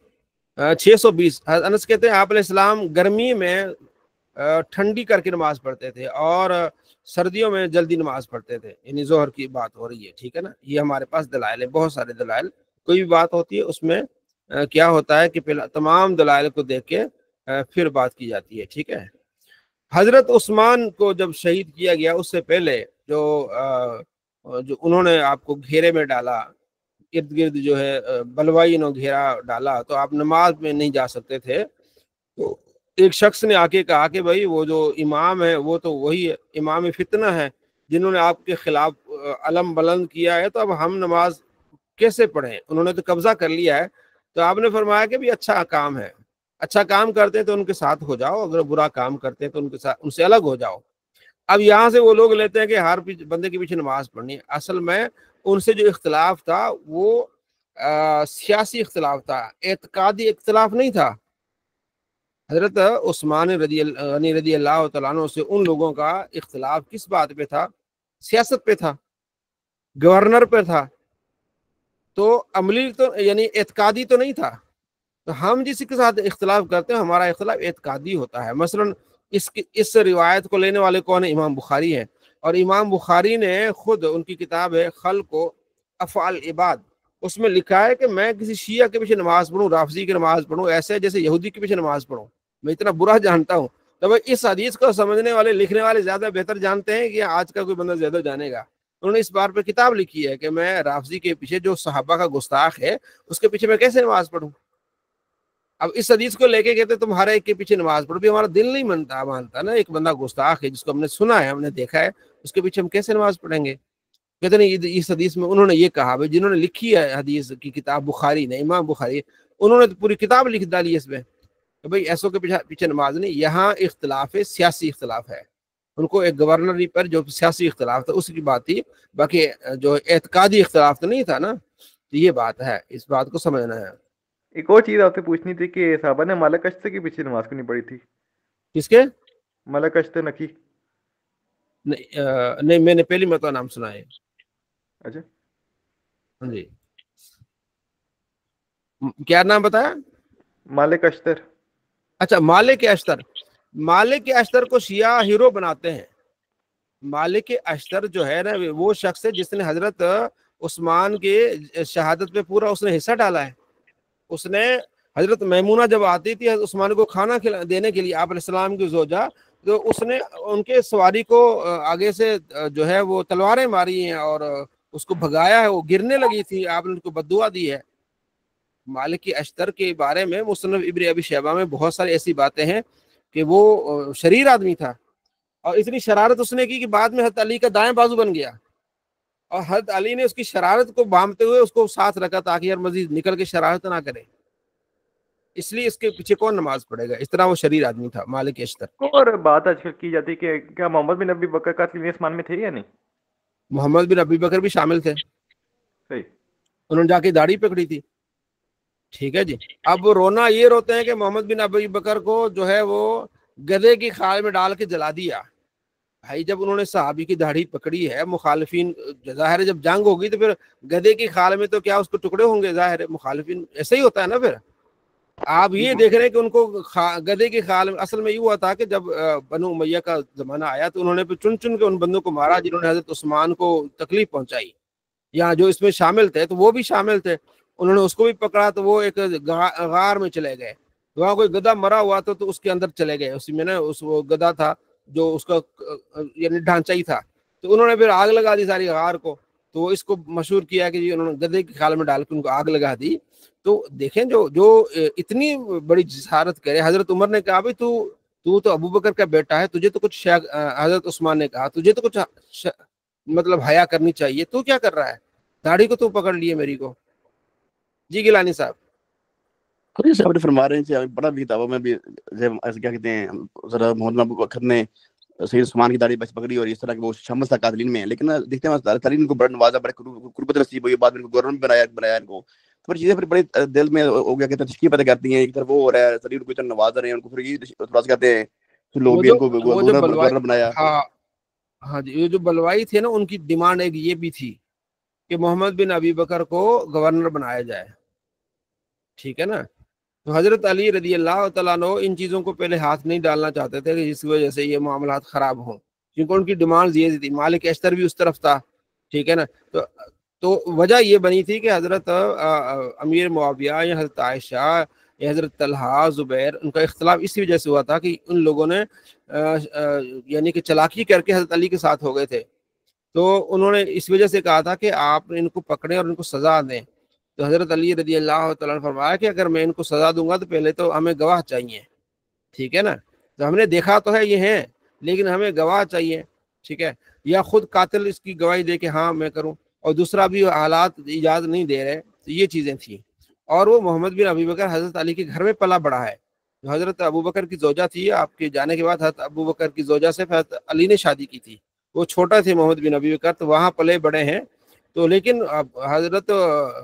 620، انس کہتے ہیں آپ علیہ السلام گرمی میں ٹھنڈی کر کے نماز پڑھتے تھے، اور سردیوں میں جلدی نماز پڑھتے تھے، یعنی ظہر کی بات ہو رہی ہے، ٹھیک ہے نا۔ یہ ہمارے پاس دلائل ہے، بہت سارے دلائل کوئی بھی بات ہوتی ہے اس میں کیا ہوتا ہے کہ پہلے تمام دلائل کو دیکھ کے پھر بات کی جاتی ہے. ٹھیک ہے. حضرت عثمان کو جب شہید کیا گیا اس سے پہلے جو انہوں نے آپ کو گھیرے میں ڈالا، ارد گرد جو ہے بلوائی نے گھیرا ڈالا، تو آپ نماز میں نہیں جا سکتے تھے. تو ایک شخص نے آ کے کہا کہ بھائی وہ جو امام ہے وہ تو وہی ہے، امام فتنہ ہے، جنہوں نے آپ کے خلاف علم بلند کیا ہے، تو اب ہم نماز کیسے پڑھیں؟ انہوں نے تو قبضہ کر لیا ہے. تو آپ نے فرمایا کہ بھی اچھا کام ہے، اچھا کام کرتے ہیں تو ان کے ساتھ ہو جاؤ، اگر برا کام کرتے ہیں تو ان کے ساتھ ان سے الگ ہو جاؤ. اب یہاں سے وہ لوگ لیتے ہیں کہ ہر بندے کے پیچھے نماز پڑھنی. اصل میں ان سے جو اختلاف تھا وہ سیاسی اختلاف تھا، اعتقادی اختلاف نہیں تھا. حضرت عثمان رضی اللہ تعالیٰ عنہ سے ان لوگوں کا اختلاف کس بات پہ تھا؟ سیاست پہ تھا، گورنر پہ تھا. تو عملی تو یعنی اعتقادی تو نہیں تھا. تو ہم جس کے ساتھ اختلاف کرتے ہیں ہمارا اختلاف اعتقادی ہوتا ہے. مثلا اس روایت کو لینے والے کون ہیں؟ امام بخاری ہیں. اور امام بخاری نے خود، ان کی کتاب ہے خلق و افعال عباد، اس میں لکھا ہے کہ میں کسی شیعہ کے پیچھے نماز پڑھوں، رافضی کی نماز پڑھوں، ایسے جیسے یہودی کے پیچھے نماز پڑھوں، میں اتنا برا جانتا ہوں. تو بھائی اس حدیث کو سمجھنے والے، لکھنے والے زیادہ بہتر جانتے ہیں کہ آج کا کوئی بندہ زیادہ جانے گا. انہوں نے اس بار پہ کتاب لکھی ہے کہ میں رافضی کے پیچھے، جو صحابہ کا گستاخ ہے، اس کے پیچھے میں کیسے نماز پڑھوں. اب اس حدیث کو لے کے کہتے تم ہر ایک کے پیچھے نماز پڑھو، بھی ہمارا دل نہیں مانتا نا. ایک بندہ گستاخ ہے جس کو ہم نے سنا ہے، ہم نے دیکھا ہے، اس کے پیچھے ہم کیسے نماز پڑھیں گے؟ کہتے نہیں، اس حدیث میں انہوں نے یہ کہا، بھائی جنہوں نے لکھی ہے حدیث کی کتاب بخاری نے، امام بخاری، انہوں نے تو پوری کتاب لکھ ڈالی اس میں کہ بھائی ایسوں کے پیچھے نماز نہیں. یہاں اختلاف ہے، سیاسی اختلاف ہے. ان کو ایک گورنری پر جو سیاسی اختلاف تھا اس کی بات تھی، باقی جو اعتقادی اختلاف تو نہیں تھا نا. تو یہ بات ہے، اس بات کو سمجھنا ہے. ایک اور چیز آپ سے پوچھنی تھی کہ صحابہ نے مالک اشتر کے پیچھے نماز کیوں نہیں پڑھی تھی؟ کس کے؟ مالک اشتر نکی. نہیں، میں نے پہلی مرتبہ نام سنا ہے. اچھا جی، کیا نام بتایا؟ مالک اشتر. اچھا، مالک اشتر. مالک اشتر کو شیعہ ہیرو بناتے ہیں. مالک اشتر جو ہے نا وہ شخص ہے جس نے حضرت عثمان کے شہادت پہ پورا اس نے حصہ ڈالا ہے. اس نے حضرت میمونہ جب آتی تھی حضرت عثمان کو کھانا دینے کے لیے، آپ علیہ السلام کی زوجہ، تو اس نے ان کے سواری کو آگے سے جو ہے وہ تلواریں ماری ہیں اور اس کو بھگایا ہے. وہ گرنے لگی تھی، آپ نے ان کو بد دعا دی ہے. مالک اشتر کے بارے میں مصنف ابن ابی شیبہ میں بہت ساری ایسی باتیں ہیں کہ وہ شریر آدمی تھا، اور اتنی شرارت اس نے کی کہ بعد میں حضرت علی کا دائیں بازو بن گیا. اور حضرت علی نے اس کی شرارت کو بامتے ہوئے اس کو ساتھ رکھا تاکہ یار مزید نکل کے شرارت نہ کرے. اس لیے اس کے پیچھے کون نماز پڑھے گا؟ اس طرح وہ شریر آدمی تھا مالک اشتر. اور بات آج کل کی جاتی کہ کیا محمد بن ابی بکر قاتل عثمان میں تھے یا نہیں؟ محمد بن ابی بکر بھی شامل تھے. صحیح. انہوں نے جا کے داڑھی پکڑی تھی. ٹھیک ہے جی. اب وہ رونا یہ روتے ہیں کہ محمد بن ابی بکر کو جو ہے وہ گدھے کی کھال میں ڈال کے جلا دیا. بھائی جب انہوں نے صحابی کی داڑھی پکڑی ہے، مخالفین، ظاہر ہے جب جنگ ہوگی تو پھر گدھے کی کھال میں تو کیا اس کو ٹکڑے ہوں گے؟ ظاہر ہے مخالفین ایسا ہی ہوتا ہے نا. پھر آپ یہ دیکھ رہے ہیں کہ ان کو گدھے کی کھال میں، اصل میں یہ ہوا تھا کہ جب بنو امیہ کا زمانہ آیا تو انہوں نے پھر چن چن کے ان بندوں کو مارا جنہوں نے حضرت عثمان کو تکلیف پہنچائی، یا جو اس میں شامل تھے تو وہ بھی شامل تھے. انہوں نے اس کو بھی پکڑا تو وہ ایک غار میں چلے گئے. وہاں کوئی گدھا مرا ہوا تو اس کے اندر چلے گئے. اسی میں نا وہ گدھا تھا جو اس کا یعنی ڈھانچہ ہی تھا. تو انہوں نے پھر آگ لگا دی ساری غار کو. تو اس کو مشہور کیا کہ جی انہوں نے گدھے کی کھال میں ڈال کے ان کو آگ لگا دی. تو دیکھیں جو اتنی بڑی جسارت کرے. حضرت عمر نے کہا بھائی تو ابو بکر کا بیٹا ہے، تجھے تو کچھ، حضرت عثمان نے کہا تجھے تو کچھ مطلب حیا کرنی چاہیے، تو کیا کر رہا ہے؟ داڑھی کو تو پکڑ لیے میری کو. جی گیلانی صاحب. جیسے آپ نے فرما رہے ہیں بڑا بھی کتابوں میں بھی کیا کہتے ہیں ذرا محمد ابو بکر نے سید عثمان کی داڑھی بچ پکڑی اور اس طرح کے وہ شامل تھا قاتلین میں. لیکن دیکھتے ہیں تعلیم کو بڑا نوازا، بڑے قربت نصیب ہوئی، بعد میں گورنمنٹ بنایا ان کو. تو چیزیں پھر بڑے دل میں ہو گیا کہتے ہیں تشکیل پیدا کرتی ہیں. ایک طرف وہ ہو رہا ہے سریر کو اتنا نواز رہے ہیں ان کو، پھر یہ تھوڑا سا کہتے ہیں لوگ بھی ان کو گورنر بنایا. ہاں جی، یہ جو بلوائی تھے نا ان کی ڈیمانڈ ایک یہ بھی تھی کہ محمد بن ابی بکر کو گورنر بنایا جائے. ٹھیک ہے نا. تو حضرت علی رضی اللہ تعالیٰ عنہ ان چیزوں کو پہلے ہاتھ نہیں ڈالنا چاہتے تھے جس کی وجہ سے یہ معاملات خراب ہوں، کیونکہ ان کی ڈیمانڈ یہ تھی. مالک اشتر بھی اس طرف تھا. ٹھیک ہے نا. تو تو وجہ یہ بنی تھی کہ حضرت امیر معاویہ یا حضرت عائشہ یا حضرت طلحہ زبیر ان کا اختلاف اسی وجہ سے ہوا تھا کہ ان لوگوں نے یعنی کہ چلاکی کر کے حضرت علی کے ساتھ ہو گئے تھے، تو انہوں نے اس وجہ سے کہا تھا کہ آپ ان کو پکڑیں اور ان کو سزا دیں. تو حضرت علی رضی اللہ تعالیٰ نے فرمایا کہ اگر میں ان کو سزا دوں گا تو پہلے تو ہمیں گواہ چاہیے، ٹھیک ہے نا، تو ہم نے دیکھا تو ہے یہ ہیں لیکن ہمیں گواہ چاہیے، ٹھیک ہے، یا خود قاتل اس کی گواہی دے کہ ہاں میں کروں، اور دوسرا بھی حالات اجازت نہیں دے رہے. تو یہ چیزیں تھیں. اور وہ محمد بن ابی بکر حضرت علی کے گھر میں پلا بڑا ہے. جو حضرت ابو بکر کی زوجہ تھی، آپ کے جانے کے بعد حضرت ابو بکر کی زوجہ سے حضرت علی نے شادی کی تھی. وہ چھوٹا تھے محمد بن ابی بکر، تو وہاں پلے بڑے ہیں. تو لیکن حضرت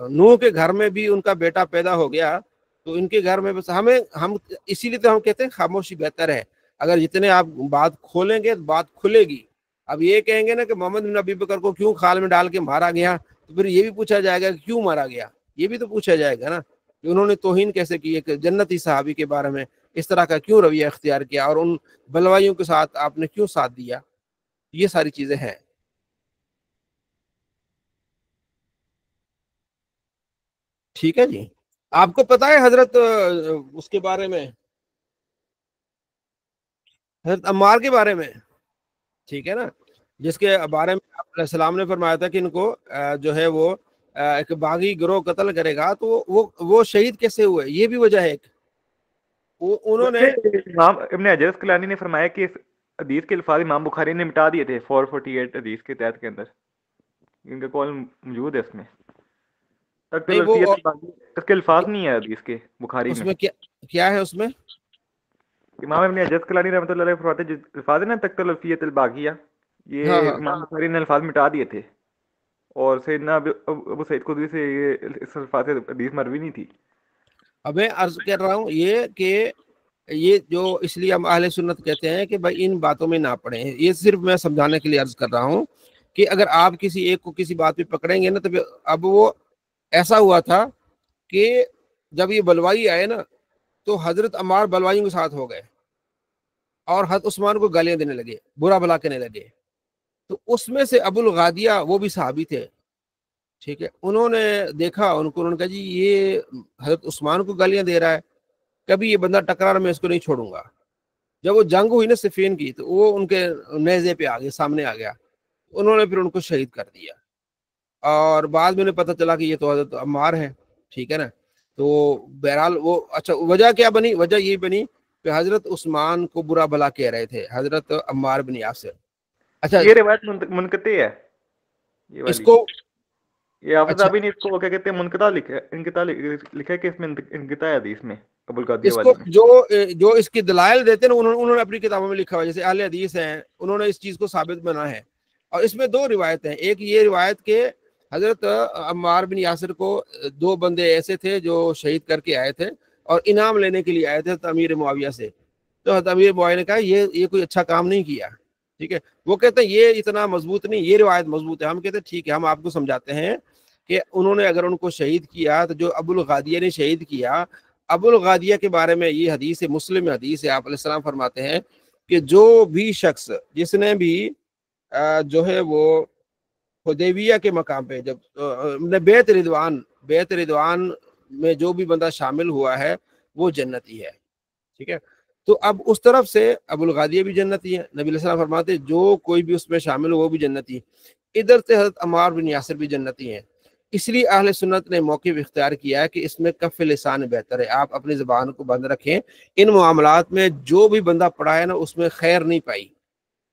نوح کے گھر میں بھی ان کا بیٹا پیدا ہو گیا، تو ان کے گھر میں بس ہم اسی لیے تو ہم کہتے ہیں خاموشی بہتر ہے. اگر جتنے آپ بات کھولیں گے بات کھلے گی. اب یہ کہیں گے نا کہ محمد بن ابی بکر کو کیوں خال میں ڈال کے مارا گیا، تو پھر یہ بھی پوچھا جائے گا کہ کیوں مارا گیا، یہ بھی تو پوچھا جائے گا نا کہ انہوں نے توہین کیسے کی، ایک جنتی صحابی کے بارے میں اس طرح کا کیوں رویہ اختیار کیا، اور ان بلوائیوں کے ساتھ آپ نے کیوں ساتھ دیا. یہ ساری چیزیں ہیں. ٹھیک ہے جی. آپ کو پتا ہے حضرت اس کے بارے میں، حضرت عمار کے بارے میں، ٹھیک ہے نا، جس کے بارے میں آپ علیہ السلام نے فرمایا تھا کہ ان کو جو ہے وہ ایک باغی گروہ قتل کرے گا، تو وہ شہید کیسے ہوئے، یہ بھی وجہ ہے ایک. انہوں نے امام ابن حجر اسقلانی نے فرمایا کہ اس حدیث کے الفاظ امام بخاری نے مٹا دیے تھے 448 حدیث کے تحت کے اندر. ان کا قول موجود ہے اس میں نہیں، وہ اس کے الفاظ نہیں ہے حدیث کے بخاری اس میں. میں کیا ہے اس میں؟ امام ابن حجر اسقلانی رحمۃ اللہ علیہ فرماتے ہیں جو الفاظ ہے نا تقتل الفیت الباغیہ، یہ ہاں ہاں امام بخاری نے الفاظ مٹا دیے تھے، اور سیدنا ابو سعید خدری سے یہ اس الفاظ حدیث مروی نہیں تھی. اب میں عرض کر رہا ہوں یہ کہ یہ جو اس لیے ہم اہل سنت کہتے ہیں کہ بھائی ان باتوں میں نہ پڑیں. یہ صرف میں سمجھانے کے لیے عرض کر رہا ہوں کہ اگر آپ کسی ایک کو کسی بات پہ پکڑیں گے نا، تو اب وہ ایسا ہوا تھا کہ جب یہ بلوائی آئے نا تو حضرت عمار بلوائیوں کے ساتھ ہو گئے اور حضرت عثمان کو گالیاں دینے لگے، برا بلا کہنے لگے. تو اس میں سے ابو الغادیہ وہ بھی صحابی تھے، ٹھیک ہے، انہوں نے دیکھا انہوں نے کہا جی یہ حضرت عثمان کو گالیاں دے رہا ہے، کبھی یہ بندہ ٹکرا میں اس کو نہیں چھوڑوں گا. جب وہ جنگ ہوئی نا صفین کی، تو وہ ان کے نیزے پہ آ گیا، سامنے آ گیا. انہوں نے پھر ان کو شہید کر دیا، اور بعد میں انہیں پتہ چلا کہ یہ تو حضرت عمار ہے، ٹھیک ہے نا. تو بہرحال وہ اچھا وجہ کیا بنی؟ وجہ یہ بنی کہ حضرت عثمان کو برا بلا کہہ رہے تھے حضرت عمار بن یاسر. اچھا یہ روایت منقطع ہے یہ اس والی. کو یہ حافظ اچھا صاحبی نے اس کو کیا کہتے ہیں منقطع لکھا ہے کہ اس میں انقطاع ہے حدیث میں ابو القادیہ اس والی کو میں. جو اس کی دلائل دیتے ہیں نا، انہوں نے اپنی کتابوں میں لکھا ہوا ہے، جیسے اہل حدیث ہیں، انہوں نے اس چیز کو ثابت بنا ہے. اور اس میں دو روایتیں ہیں. ایک یہ روایت کہ حضرت عمار بن یاسر کو دو بندے ایسے تھے جو شہید کر کے آئے تھے اور انعام لینے کے لیے آئے تھے حضرت امیر معاویہ سے. تو حضرت امیر معاویہ نے کہا یہ کوئی اچھا کام نہیں کیا، ٹھیک ہے. وہ کہتے ہیں یہ اتنا مضبوط نہیں، یہ روایت مضبوط ہے. ہم کہتے ہیں ٹھیک ہے، ہم آپ کو سمجھاتے ہیں کہ انہوں نے اگر ان کو شہید کیا تو جو ابو الغادیہ نے شہید کیا، ابو الغادیہ کے بارے میں یہ حدیث ہے، مسلم حدیث ہے، آپ علیہ السلام فرماتے ہیں کہ جو بھی شخص جس نے بھی جو ہے وہ حدیبیہ کے مقام پہ جب بیعت رضوان میں جو بھی بندہ شامل ہوا ہے وہ جنتی ہے، ٹھیک ہے. تو اب اس طرف سے ابو الغادیہ بھی جنتی ہے، نبی علیہ السلام فرماتے جو کوئی بھی اس میں شامل ہو وہ بھی جنتی. ادھر سے حضرت عمار بن یاسر بھی جنتی ہیں. اس لیے اہل سنت نے موقف اختیار کیا ہے کہ اس میں کف لسان بہتر ہے، آپ اپنی زبان کو بند رکھیں. ان معاملات میں جو بھی بندہ پڑا ہے نا اس میں خیر نہیں پائی،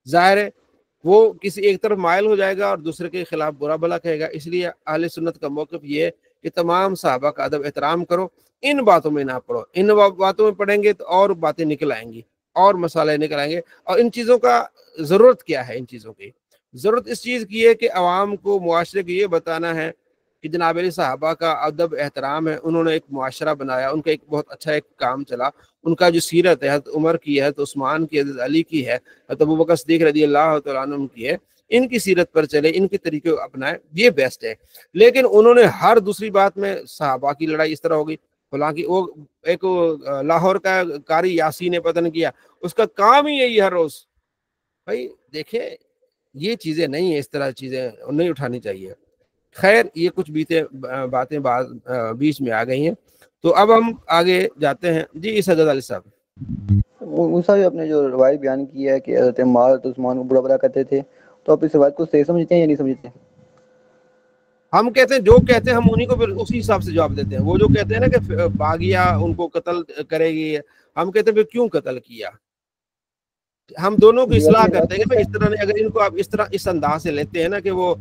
ظاہر ہے وہ کسی ایک طرف مائل ہو جائے گا اور دوسرے کے خلاف برا بھلا کہے گا. اس لیے اہل سنت کا موقف یہ ہے کہ تمام صحابہ کا ادب احترام کرو، ان باتوں میں نہ پڑھو. ان باتوں میں پڑھیں گے تو اور باتیں نکل آئیں گی اور مسائل نکل آئیں گے. اور ان چیزوں کا ضرورت کیا ہے؟ ان چیزوں کی ضرورت اس چیز کی ہے کہ عوام کو، معاشرے کو یہ بتانا ہے کہ جناب علی صحابہ کا ادب احترام ہے. انہوں نے ایک معاشرہ بنایا، ان کا ایک بہت اچھا ایک کام چلا. ان کا جو سیرت ہے حضرت عمر کی ہے، حضرت عثمان کی ہے، حضرت علی کی ہے، حضرت ابوبکر صدیق رضی اللہ تعالیٰ عنہ کی ہے. ان کی سیرت پر چلے، ان کے طریقے کو اپنائیں، یہ بیسٹ ہے. لیکن انہوں نے ہر دوسری بات میں صحابہ کی لڑائی اس طرح ہوگی، حالانکہ وہ ایک لاہور کا قاری یاسین نے پتن کیا، اس کا کام ہی یہی ہر روز. بھائی دیکھیں یہ چیزیں نہیں ہیں، اس طرح چیزیں نہیں اٹھانی چاہیے. خیر یہ کچھ باتیں بیچ میں آ گئی ہیں، تو اب ہم آگے جاتے ہیں۔ جی اسد علی صاحب۔ موسیٰ بھی اپنے جو روایت بیان کی ہے کہ حضرت عمار تو عثمان کو برا بھلا کرتے تھے، تو آپ اس روایت کو صحیح سمجھتے ہیں یا نہیں سمجھتے؟ ہم کہتے ہیں جو کہتے ہیں ہم انہیں کو پھر اسی حساب سے جواب دیتے ہیں۔ وہ جو کہتے ہیں نا کہ باغیہ ان کو قتل کرے گی، ہم کہتے ہیں پھر کیوں قتل کیا؟ ہم دونوں کی اصلاح کرتے ہیں کہ اس طرح اگر ان کو آپ اس طرح اس انداز سے لیتے ہیں نا کہ وہ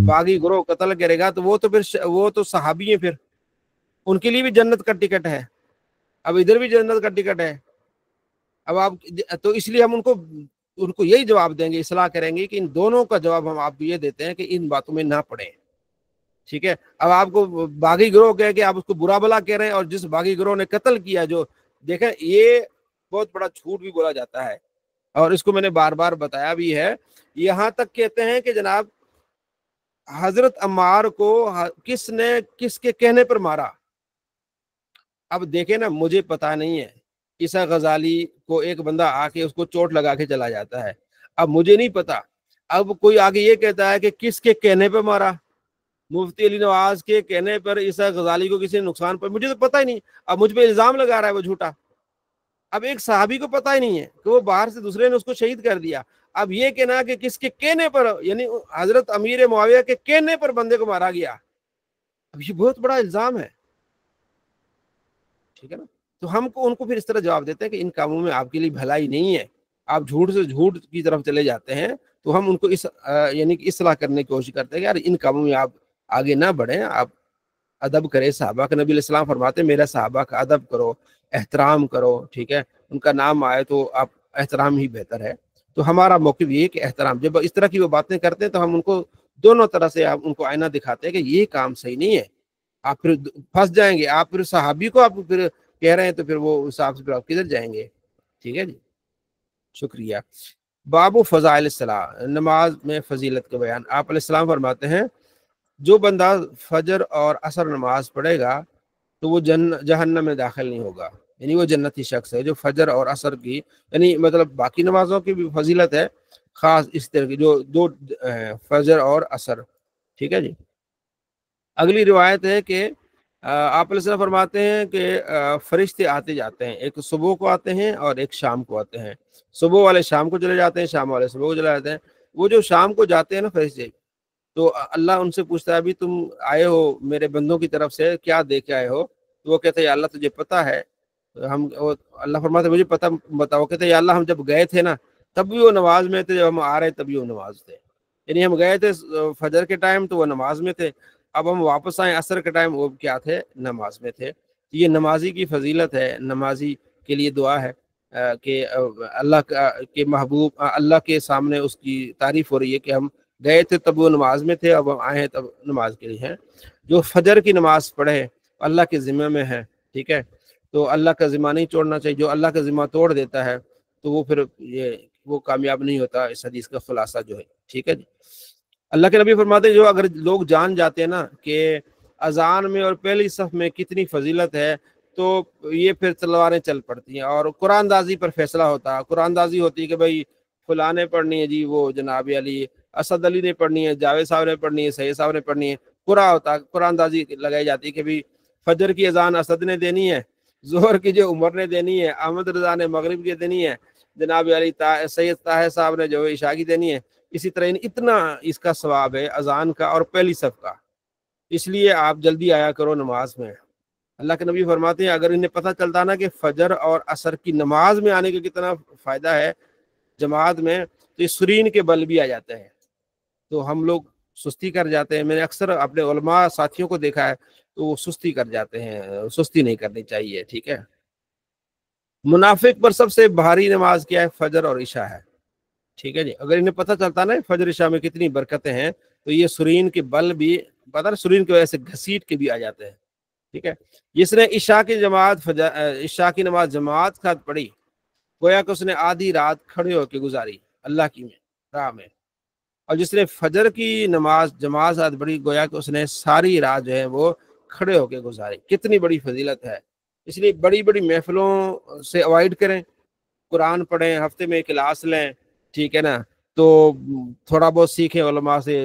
باغی گروہ قتل کرے گا، تو وہ تو پھر وہ تو صحابی ہیں، پھر ان کے لیے بھی جنت کا ٹکٹ ہے، اب ادھر بھی جنت کا ٹکٹ ہے۔ اب آپ تو اس لیے ہم ان کو یہی جواب دیں گے، اصلاح کریں گے کہ ان دونوں کا جواب ہم آپ کو یہ دیتے ہیں کہ ان باتوں میں نہ پڑیں، ٹھیک ہے۔ اب آپ کو باغی گروہ کہہ کے آپ اس کو برا بلا کہہ رہے ہیں، اور جس باغی گروہ نے قتل کیا، جو دیکھیں یہ بہت بڑا جھوٹ بھی بولا جاتا ہے، اور اس کو میں نے بار بار بتایا بھی ہے۔ یہاں تک کہتے ہیں کہ جناب حضرت عمار کو کس نے کس کے کہنے پر مارا؟ اب دیکھیں نا، مجھے پتا نہیں ہے، عیسیٰ غزالی کو ایک بندہ آ کے اس کو چوٹ لگا کے چلا جاتا ہے، اب مجھے نہیں پتا، اب کوئی آگے یہ کہتا ہے کہ کس کے کہنے پہ مارا، مفتی علی نواز کے کہنے پر عیسیٰ غزالی کو کسی نے نقصان پر، مجھے تو پتہ ہی نہیں، اب مجھ پہ الزام لگا رہا ہے وہ جھوٹا۔ اب ایک صحابی کو پتہ ہی نہیں ہے کہ وہ باہر سے دوسرے نے اس کو شہید کر دیا، اب یہ کہنا کہ کس کے کہنے پر، یعنی حضرت امیر معاویہ کے کہنے پر بندے کو مارا گیا، اب یہ بہت بڑا الزام ہے، ٹھیک ہے نا۔ تو ہم کو ان کو پھر اس طرح جواب دیتے ہیں کہ ان کاموں میں آپ کے لیے بھلائی نہیں ہے، آپ جھوٹ سے جھوٹ کی طرف چلے جاتے ہیں، تو ہم ان کو یعنی کہ اصلاح کرنے کی کوشش کرتے ہیں کہ یار ان کاموں میں آپ آگے نہ بڑھیں، آپ ادب کریں صحابہ کا۔ نبی علیہ السلام فرماتے ہیں میرا صحابہ کا ادب کرو، احترام کرو، ٹھیک ہے، ان کا نام آئے تو آپ احترام ہی بہتر ہے۔ تو ہمارا موقف یہ ہے کہ احترام، جب اس طرح کی وہ باتیں کرتے ہیں تو ہم ان کو دونوں طرح سے ان کو آئینہ دکھاتے ہیں کہ یہ کام صحیح نہیں ہے، آپ پھر پھنس جائیں گے، آپ پھر صحابی کو آپ پھر کہہ رہے ہیں تو پھر وہ حساب سے پھر آپ کدھر جائیں گے، ٹھیک ہے جی، شکریہ۔ باب فضائل الصلاۃ، نماز میں فضیلت کا بیان۔ آپ علیہ السلام فرماتے ہیں جو بندہ فجر اور عصر نماز پڑھے گا تو وہ جہنم میں داخل نہیں ہوگا، یعنی وہ جنتی شخص ہے جو فجر اور عصر کی، یعنی مطلب باقی نمازوں کی بھی فضیلت ہے، خاص اس طرح کی جو دو فجر اور عصر، ٹھیک ہے جی۔ اگلی روایت ہے کہ آپ علیہ السلام فرماتے ہیں کہ فرشتے آتے جاتے ہیں، ایک صبح کو آتے ہیں اور ایک شام کو آتے ہیں، صبح والے شام کو چلے جاتے ہیں، شام والے صبح کو چلے جاتے ہیں۔ وہ جو شام کو جاتے ہیں نا فرشتے، تو اللہ ان سے پوچھتا ہے ابھی تم آئے ہو میرے بندوں کی طرف سے، کیا دے کے آئے ہو؟ تو وہ کہتے ہیں یا اللہ تجھے پتہ ہے، اللہ فرماتے مجھے پتہ بتاؤ، کہتے ہیں یا اللہ ہم جب گئے تھے نا تب بھی وہ نماز میں تھے، جب ہم آ رہے تب بھی وہ نماز تھے، یعنی ہم گئے تھے فجر کے ٹائم تو وہ نماز میں تھے، اب ہم واپس آئے عصر کے ٹائم وہ کیا تھے؟ نماز میں تھے۔ یہ نمازی کی فضیلت ہے، نمازی کے لیے دعا ہے کہ اللہ کے محبوب اللہ کے سامنے اس کی تعریف ہو رہی ہے کہ ہم گئے تھے تب وہ نماز میں تھے، اب ہم آئے ہیں تب نماز کے لیے ہیں۔ جو فجر کی نماز پڑھے اللہ کے ذمہ میں ہے، ٹھیک ہے، تو اللہ کا ذمہ نہیں توڑنا چاہیے، جو اللہ کا ذمہ توڑ دیتا ہے تو وہ پھر وہ کامیاب نہیں ہوتا، اس حدیث کا خلاصہ جو ہے، ٹھیک ہے جی۔ اللہ کے نبی فرماتے ہیں جو اگر لوگ جان جاتے ہیں نا کہ اذان میں اور پہلی صف میں کتنی فضیلت ہے تو یہ پھر تلواریں چل پڑتی ہیں، اور قرآن دازی پر فیصلہ ہوتا ہے، قرآن دازی ہوتی ہے کہ بھائی فلاں نے پڑھنی ہے جی، وہ جناب علی اسد علی نے پڑھنی ہے، جاوید صاحب نے پڑھنی ہے، سید صاحب نے پڑھنی ہے، قرآن ہوتا ہے، قرآن دازی لگائی جاتی ہے کہ بھائی فجر کی اذان اسد نے دینی ہے، ظہر کی جو عمر نے دینی ہے، احمد رضا نے مغرب کی دینی ہے، جناب علی سید طاہر صاحب نے جو عشاء کی دینی ہے۔ اسی طرح اتنا اس کا ثواب ہے اذان کا اور پہلی صف کا، اس لیے آپ جلدی آیا کرو نماز میں۔ اللہ کے نبی فرماتے ہیں اگر انہیں پتہ چلتا نا کہ فجر اور عصر کی نماز میں آنے کا کتنا فائدہ ہے جماعت میں، تو یہ سرین کے بل بھی آ جاتے ہیں، تو ہم لوگ سستی کر جاتے ہیں۔ میں نے اکثر اپنے علماء ساتھیوں کو دیکھا ہے تو وہ سستی کر جاتے ہیں، سستی نہیں کرنی چاہیے، ٹھیک ہے۔ منافق پر سب سے بھاری نماز کیا ہے؟ فجر اور عشاء ہے، ٹھیک ہے جی۔ اگر انہیں پتہ چلتا نا فجر عشاء میں کتنی برکتیں ہیں تو یہ سرین کے بل بھی پتہ نا سرین کی وجہ سے گھسیٹ کے بھی آ جاتے ہیں، ٹھیک ہے۔ جس نے عشاء کی عشاء کی نماز جماعت کے ساتھ پڑھی گویا کہ اس نے آدھی رات کھڑے ہو کے گزاری اللہ کی راہ میں، اور جس نے فجر کی نماز جماعت کے ساتھ پڑھی گویا کہ اس نے ساری رات جو ہے وہ کھڑے ہو کے گزاری۔ کتنی بڑی فضیلت ہے، اس لیے بڑی بڑی محفلوں سے اوائڈ کریں، قرآن پڑھیں، ہفتے میں کلاس لیں، ٹھیک ہے نا، تو تھوڑا بہت سیکھیں علماء سے،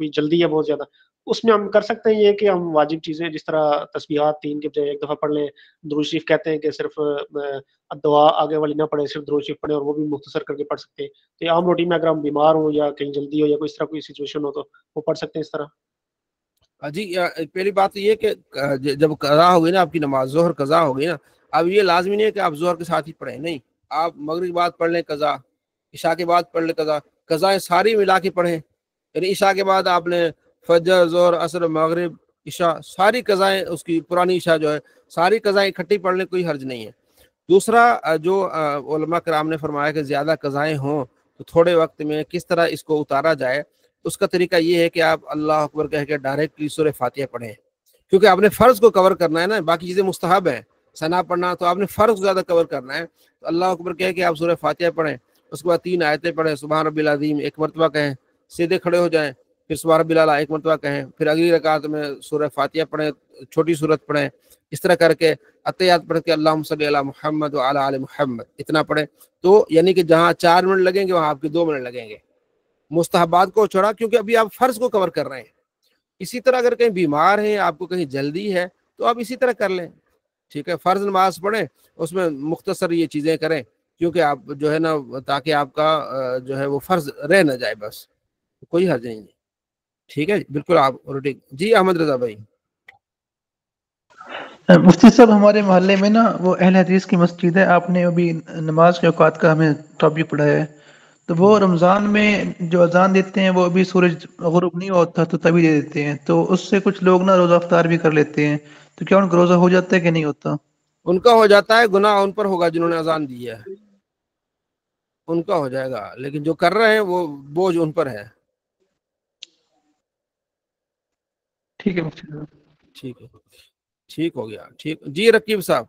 کوئی جلدی ہے بہت زیادہ، اس میں ہم کر سکتے ہیں یہ کہ ہم واجب چیزیں جس طرح تسبیحات 3 کے بجائے 1 دفعہ پڑھ لیں، درود شریف کہتے ہیں کہ صرف دعا آگے والی نہ پڑھیں، صرف درود شریف پڑھیں اور وہ بھی مختصر کر کے پڑھ سکتے ہیں. تو یہ عام روٹین میں اگر ہم بیمار ہوں یا کہیں جلدی ہو یا کوئی اس طرح کوئی سچویشن ہو تو وہ پڑھ سکتے ہیں اس طرح. جی پہلی بات تو یہ کہ جب قضا ہوگی نا آپ کی نماز، ظہر قضا ہوگی نا، اب یہ لازمی نہیں ہے کہ آپ ظہر کے ساتھ ہی پڑھیں، نہیں، آپ مغرب کے بعد پڑھ لیں قضا، عشاء کے بعد پڑھ لیں قضا، قضائیں ساری ملا کے پڑھیں. یعنی عشاء کے بعد آپ نے فجر، ظہر، عصر، مغرب، عشاء ساری قضائیں، اس کی پرانی عشاء جو ہے ساری قضائیں اکٹھی پڑھ لیں، کوئی حرج نہیں ہے. دوسرا جو علماء کرام نے فرمایا کہ زیادہ قضائیں ہوں تو تھوڑے وقت میں کس طرح اس کو اتارا جائے، اس کا طریقہ یہ ہے کہ آپ اللہ اکبر کہہ کے ڈائریکٹلی سورہ فاتحہ پڑھیں، کیونکہ آپ نے فرض کو کور کرنا ہے نا، باقی چیزیں مستحب ہیں، ثنا پڑھنا، تو آپ نے فرض کو زیادہ کور کرنا ہے. تو اللہ اکبر کہہ کے آپ سورہ فاتحہ پڑھیں، اس کے بعد 3 آیتیں پڑھیں، سبحان ربی العظیم 1 مرتبہ کہیں، سیدھے کھڑے ہو جائیں، پھر سبحان ربی الاعلیٰ 1 مرتبہ کہیں، پھر اگلی رکعت میں سورہ فاتحہ پڑھیں، چھوٹی سورت پڑھیں، اس طرح کر کے اتحیات پڑھ کے اللہم صلی علی محمد وعلی آل محمد اتنا پڑھیں. تو یعنی کہ جہاں 4 منٹ لگیں گے وہاں آپ کے 2 منٹ لگیں گے، مستحبات کو چھوڑا، کیونکہ ابھی آپ فرض کو کور کر رہے ہیں. اسی طرح اگر کہیں بیمار ہیں، آپ کو کہیں جلدی ہے، تو آپ اسی طرح کر لیں، ٹھیک ہے، فرض نماز پڑھیں، اس میں مختصر یہ چیزیں کریں، کیونکہ آپ جو ہے نا تاکہ آپ کا جو ہے وہ فرض رہ نہ جائے، بس کوئی حرج نہیں ہے. ٹھیک ہے، بالکل آپ روٹین. جی احمد رضا بھائی. مفتی صاحب ہمارے محلے میں نا وہ اہل حدیث کی مسجد ہے، آپ نے ابھی نماز کے اوقات کا ہمیں ٹاپک پڑھایا ہے، تو وہ رمضان میں جو اذان دیتے ہیں وہ ابھی سورج غروب نہیں ہوتا تو تبھی دے دیتے ہیں، تو اس سے کچھ لوگ نا روزہ افطار بھی کر لیتے ہیں، تو کیا ان کا روزہ ہو جاتا ہے کہ نہیں ہوتا؟ ان کا ہو جاتا ہے، گناہ ان پر ہوگا جنہوں نے اذان دی ہے، ان کا ہو جائے گا، لیکن جو کر رہے ہیں وہ بوجھ ان پر ہے. ٹھیک ہے مفتی صاحب. ٹھیک ہے، ٹھیک ہو گیا. ٹھیک جی رقیب صاحب.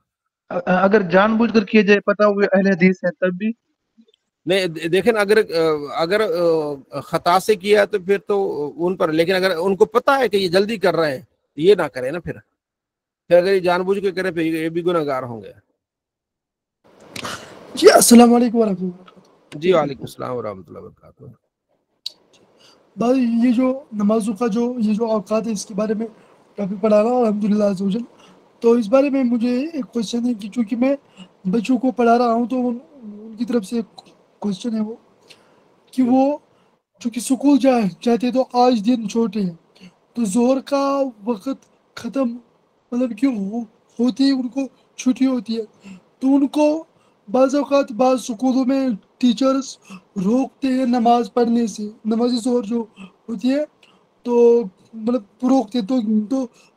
اگر جان بوجھ کر کیے جائے، پتا ہوئے اہل حدیث ہے تب بھی؟ نہیں دیکھیں، اگر خطا سے کیا تو پھر تو ان پر، لیکن اگر ان کو پتا ہے کہ یہ جلدی کر رہے ہیں یہ نہ کرے نا، پھر اگر یہ جان بوجھ کے کرے پھر یہ بھی گناہ گار ہوں گے. جی السلام علیکم ورحمۃ اللہ. جی وعلیکم السلام ورحمۃ اللہ وبرکاتہ. بھائی یہ جو نمازوں کا یہ جو اوقات ہے، اس کے بارے میں ٹاپک پڑھا رہا ہوں الحمدللہ عز وجل. تو اس بارے میں مجھے ایک کوشچن ہے کہ چونکہ میں بچوں کو پڑھا رہا ہوں، تو ان کی طرف سے ایک کوشچن ہے وہ کہ وہ چونکہ سکول جاتے تو آج دن چھوٹے ہیں، تو ظہر کا وقت ختم مطلب کہ ہوتی ان کو چھٹی ہوتی ہے، تو ان کو بعض اوقات بعض سکولوں میں ٹیچرز روکتے ہیں نماز پڑھنے سے، نماز ظہر جو ہوتی ہے تو مطلب روکتے، تو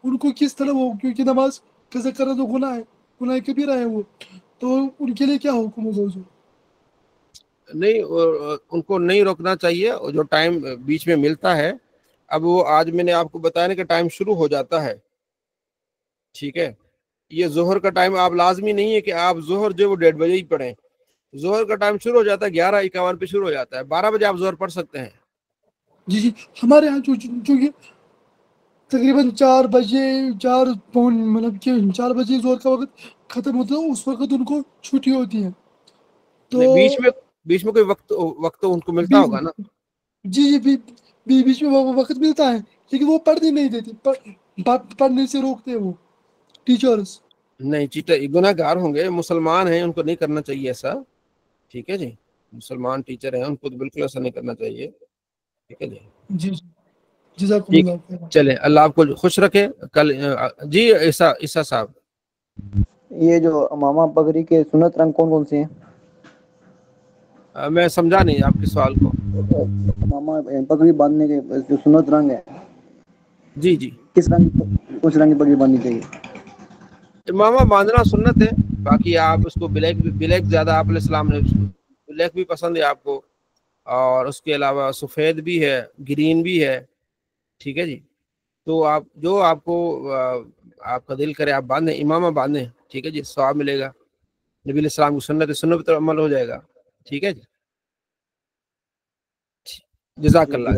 ان کو کس طرح وہ، کیونکہ نماز قضا کرنا تو گناہ ہے، گناہ کبیرہ ہے وہ، تو ان کے لیے کیا حکم ہوگا حضور؟ نہیں، ان کو نہیں روکنا چاہیے، اور جو ٹائم بیچ میں ملتا ہے، اب وہ آج میں نے آپ کو بتایا نا کہ ٹائم شروع ہو جاتا ہے، ٹھیک ہے، یہ ظہر کا ٹائم آپ لازمی نہیں ہے کہ آپ ظہر جو وہ 1:30 بجے ہی پڑھیں، ظہر کا ٹائم شروع ہو جاتا ہے 11:51 پہ شروع ہو جاتا ہے، 12 بجے آپ ظہر پڑھ سکتے ہیں. جی ہمارے یہاں چونکہ تقریباً 4 بجے مطلب کہ 4 بجے ظہر کا وقت ختم ہوتا ہے، اس وقت ان کو چھٹی ہوتی ہے، تو بیچ میں کوئی وقت ان کو ملتا ہوگا نا. جی بیچ میں وقت ملتا ہے، لیکن وہ پڑھنے نہیں دیتے، پڑھنے سے روکتے ہیں وہ ٹیچرز. نہیں چیٹر گناہ گار ہوں گے، مسلمان ہیں، ان کو نہیں کرنا چاہیے ایسا، ٹھیک ہے جی، مسلمان ٹیچر ہیں، ان کو بالکل ایسا نہیں کرنا چاہیے، ٹھیک ہے جی. جزاکم اللہ خیر. چلیں اللہ آپ کو خوش رکھے. کل جی عیسیٰ صاحب. یہ جو امامہ پگڑی کے سنت رنگ کون کون سے ہیں؟ میں سمجھا نہیں آپ کے سوال کو. امامہ پگڑی باندھنے کے جو سنت رنگ ہے، جی کس رنگ کی پگڑی باندھنی چاہیے؟ امامہ باندھنا سنت ہے، باقی آپ اس کو بلیک زیادہ آپ علیہ السلام نے بلیک بھی پسند ہے آپ کو، اور اس کے علاوہ سفید بھی ہے، گرین بھی ہے، ٹھیک ہے جی. تو آپ جو آپ کو آپ کا دل کرے آپ باندھیں، امامہ باندھیں، ٹھیک ہے جی، ثواب ملے گا، نبی علیہ السلام کی سنت پر عمل ہو جائے گا، ٹھیک ہے جی. جزاک اللہ.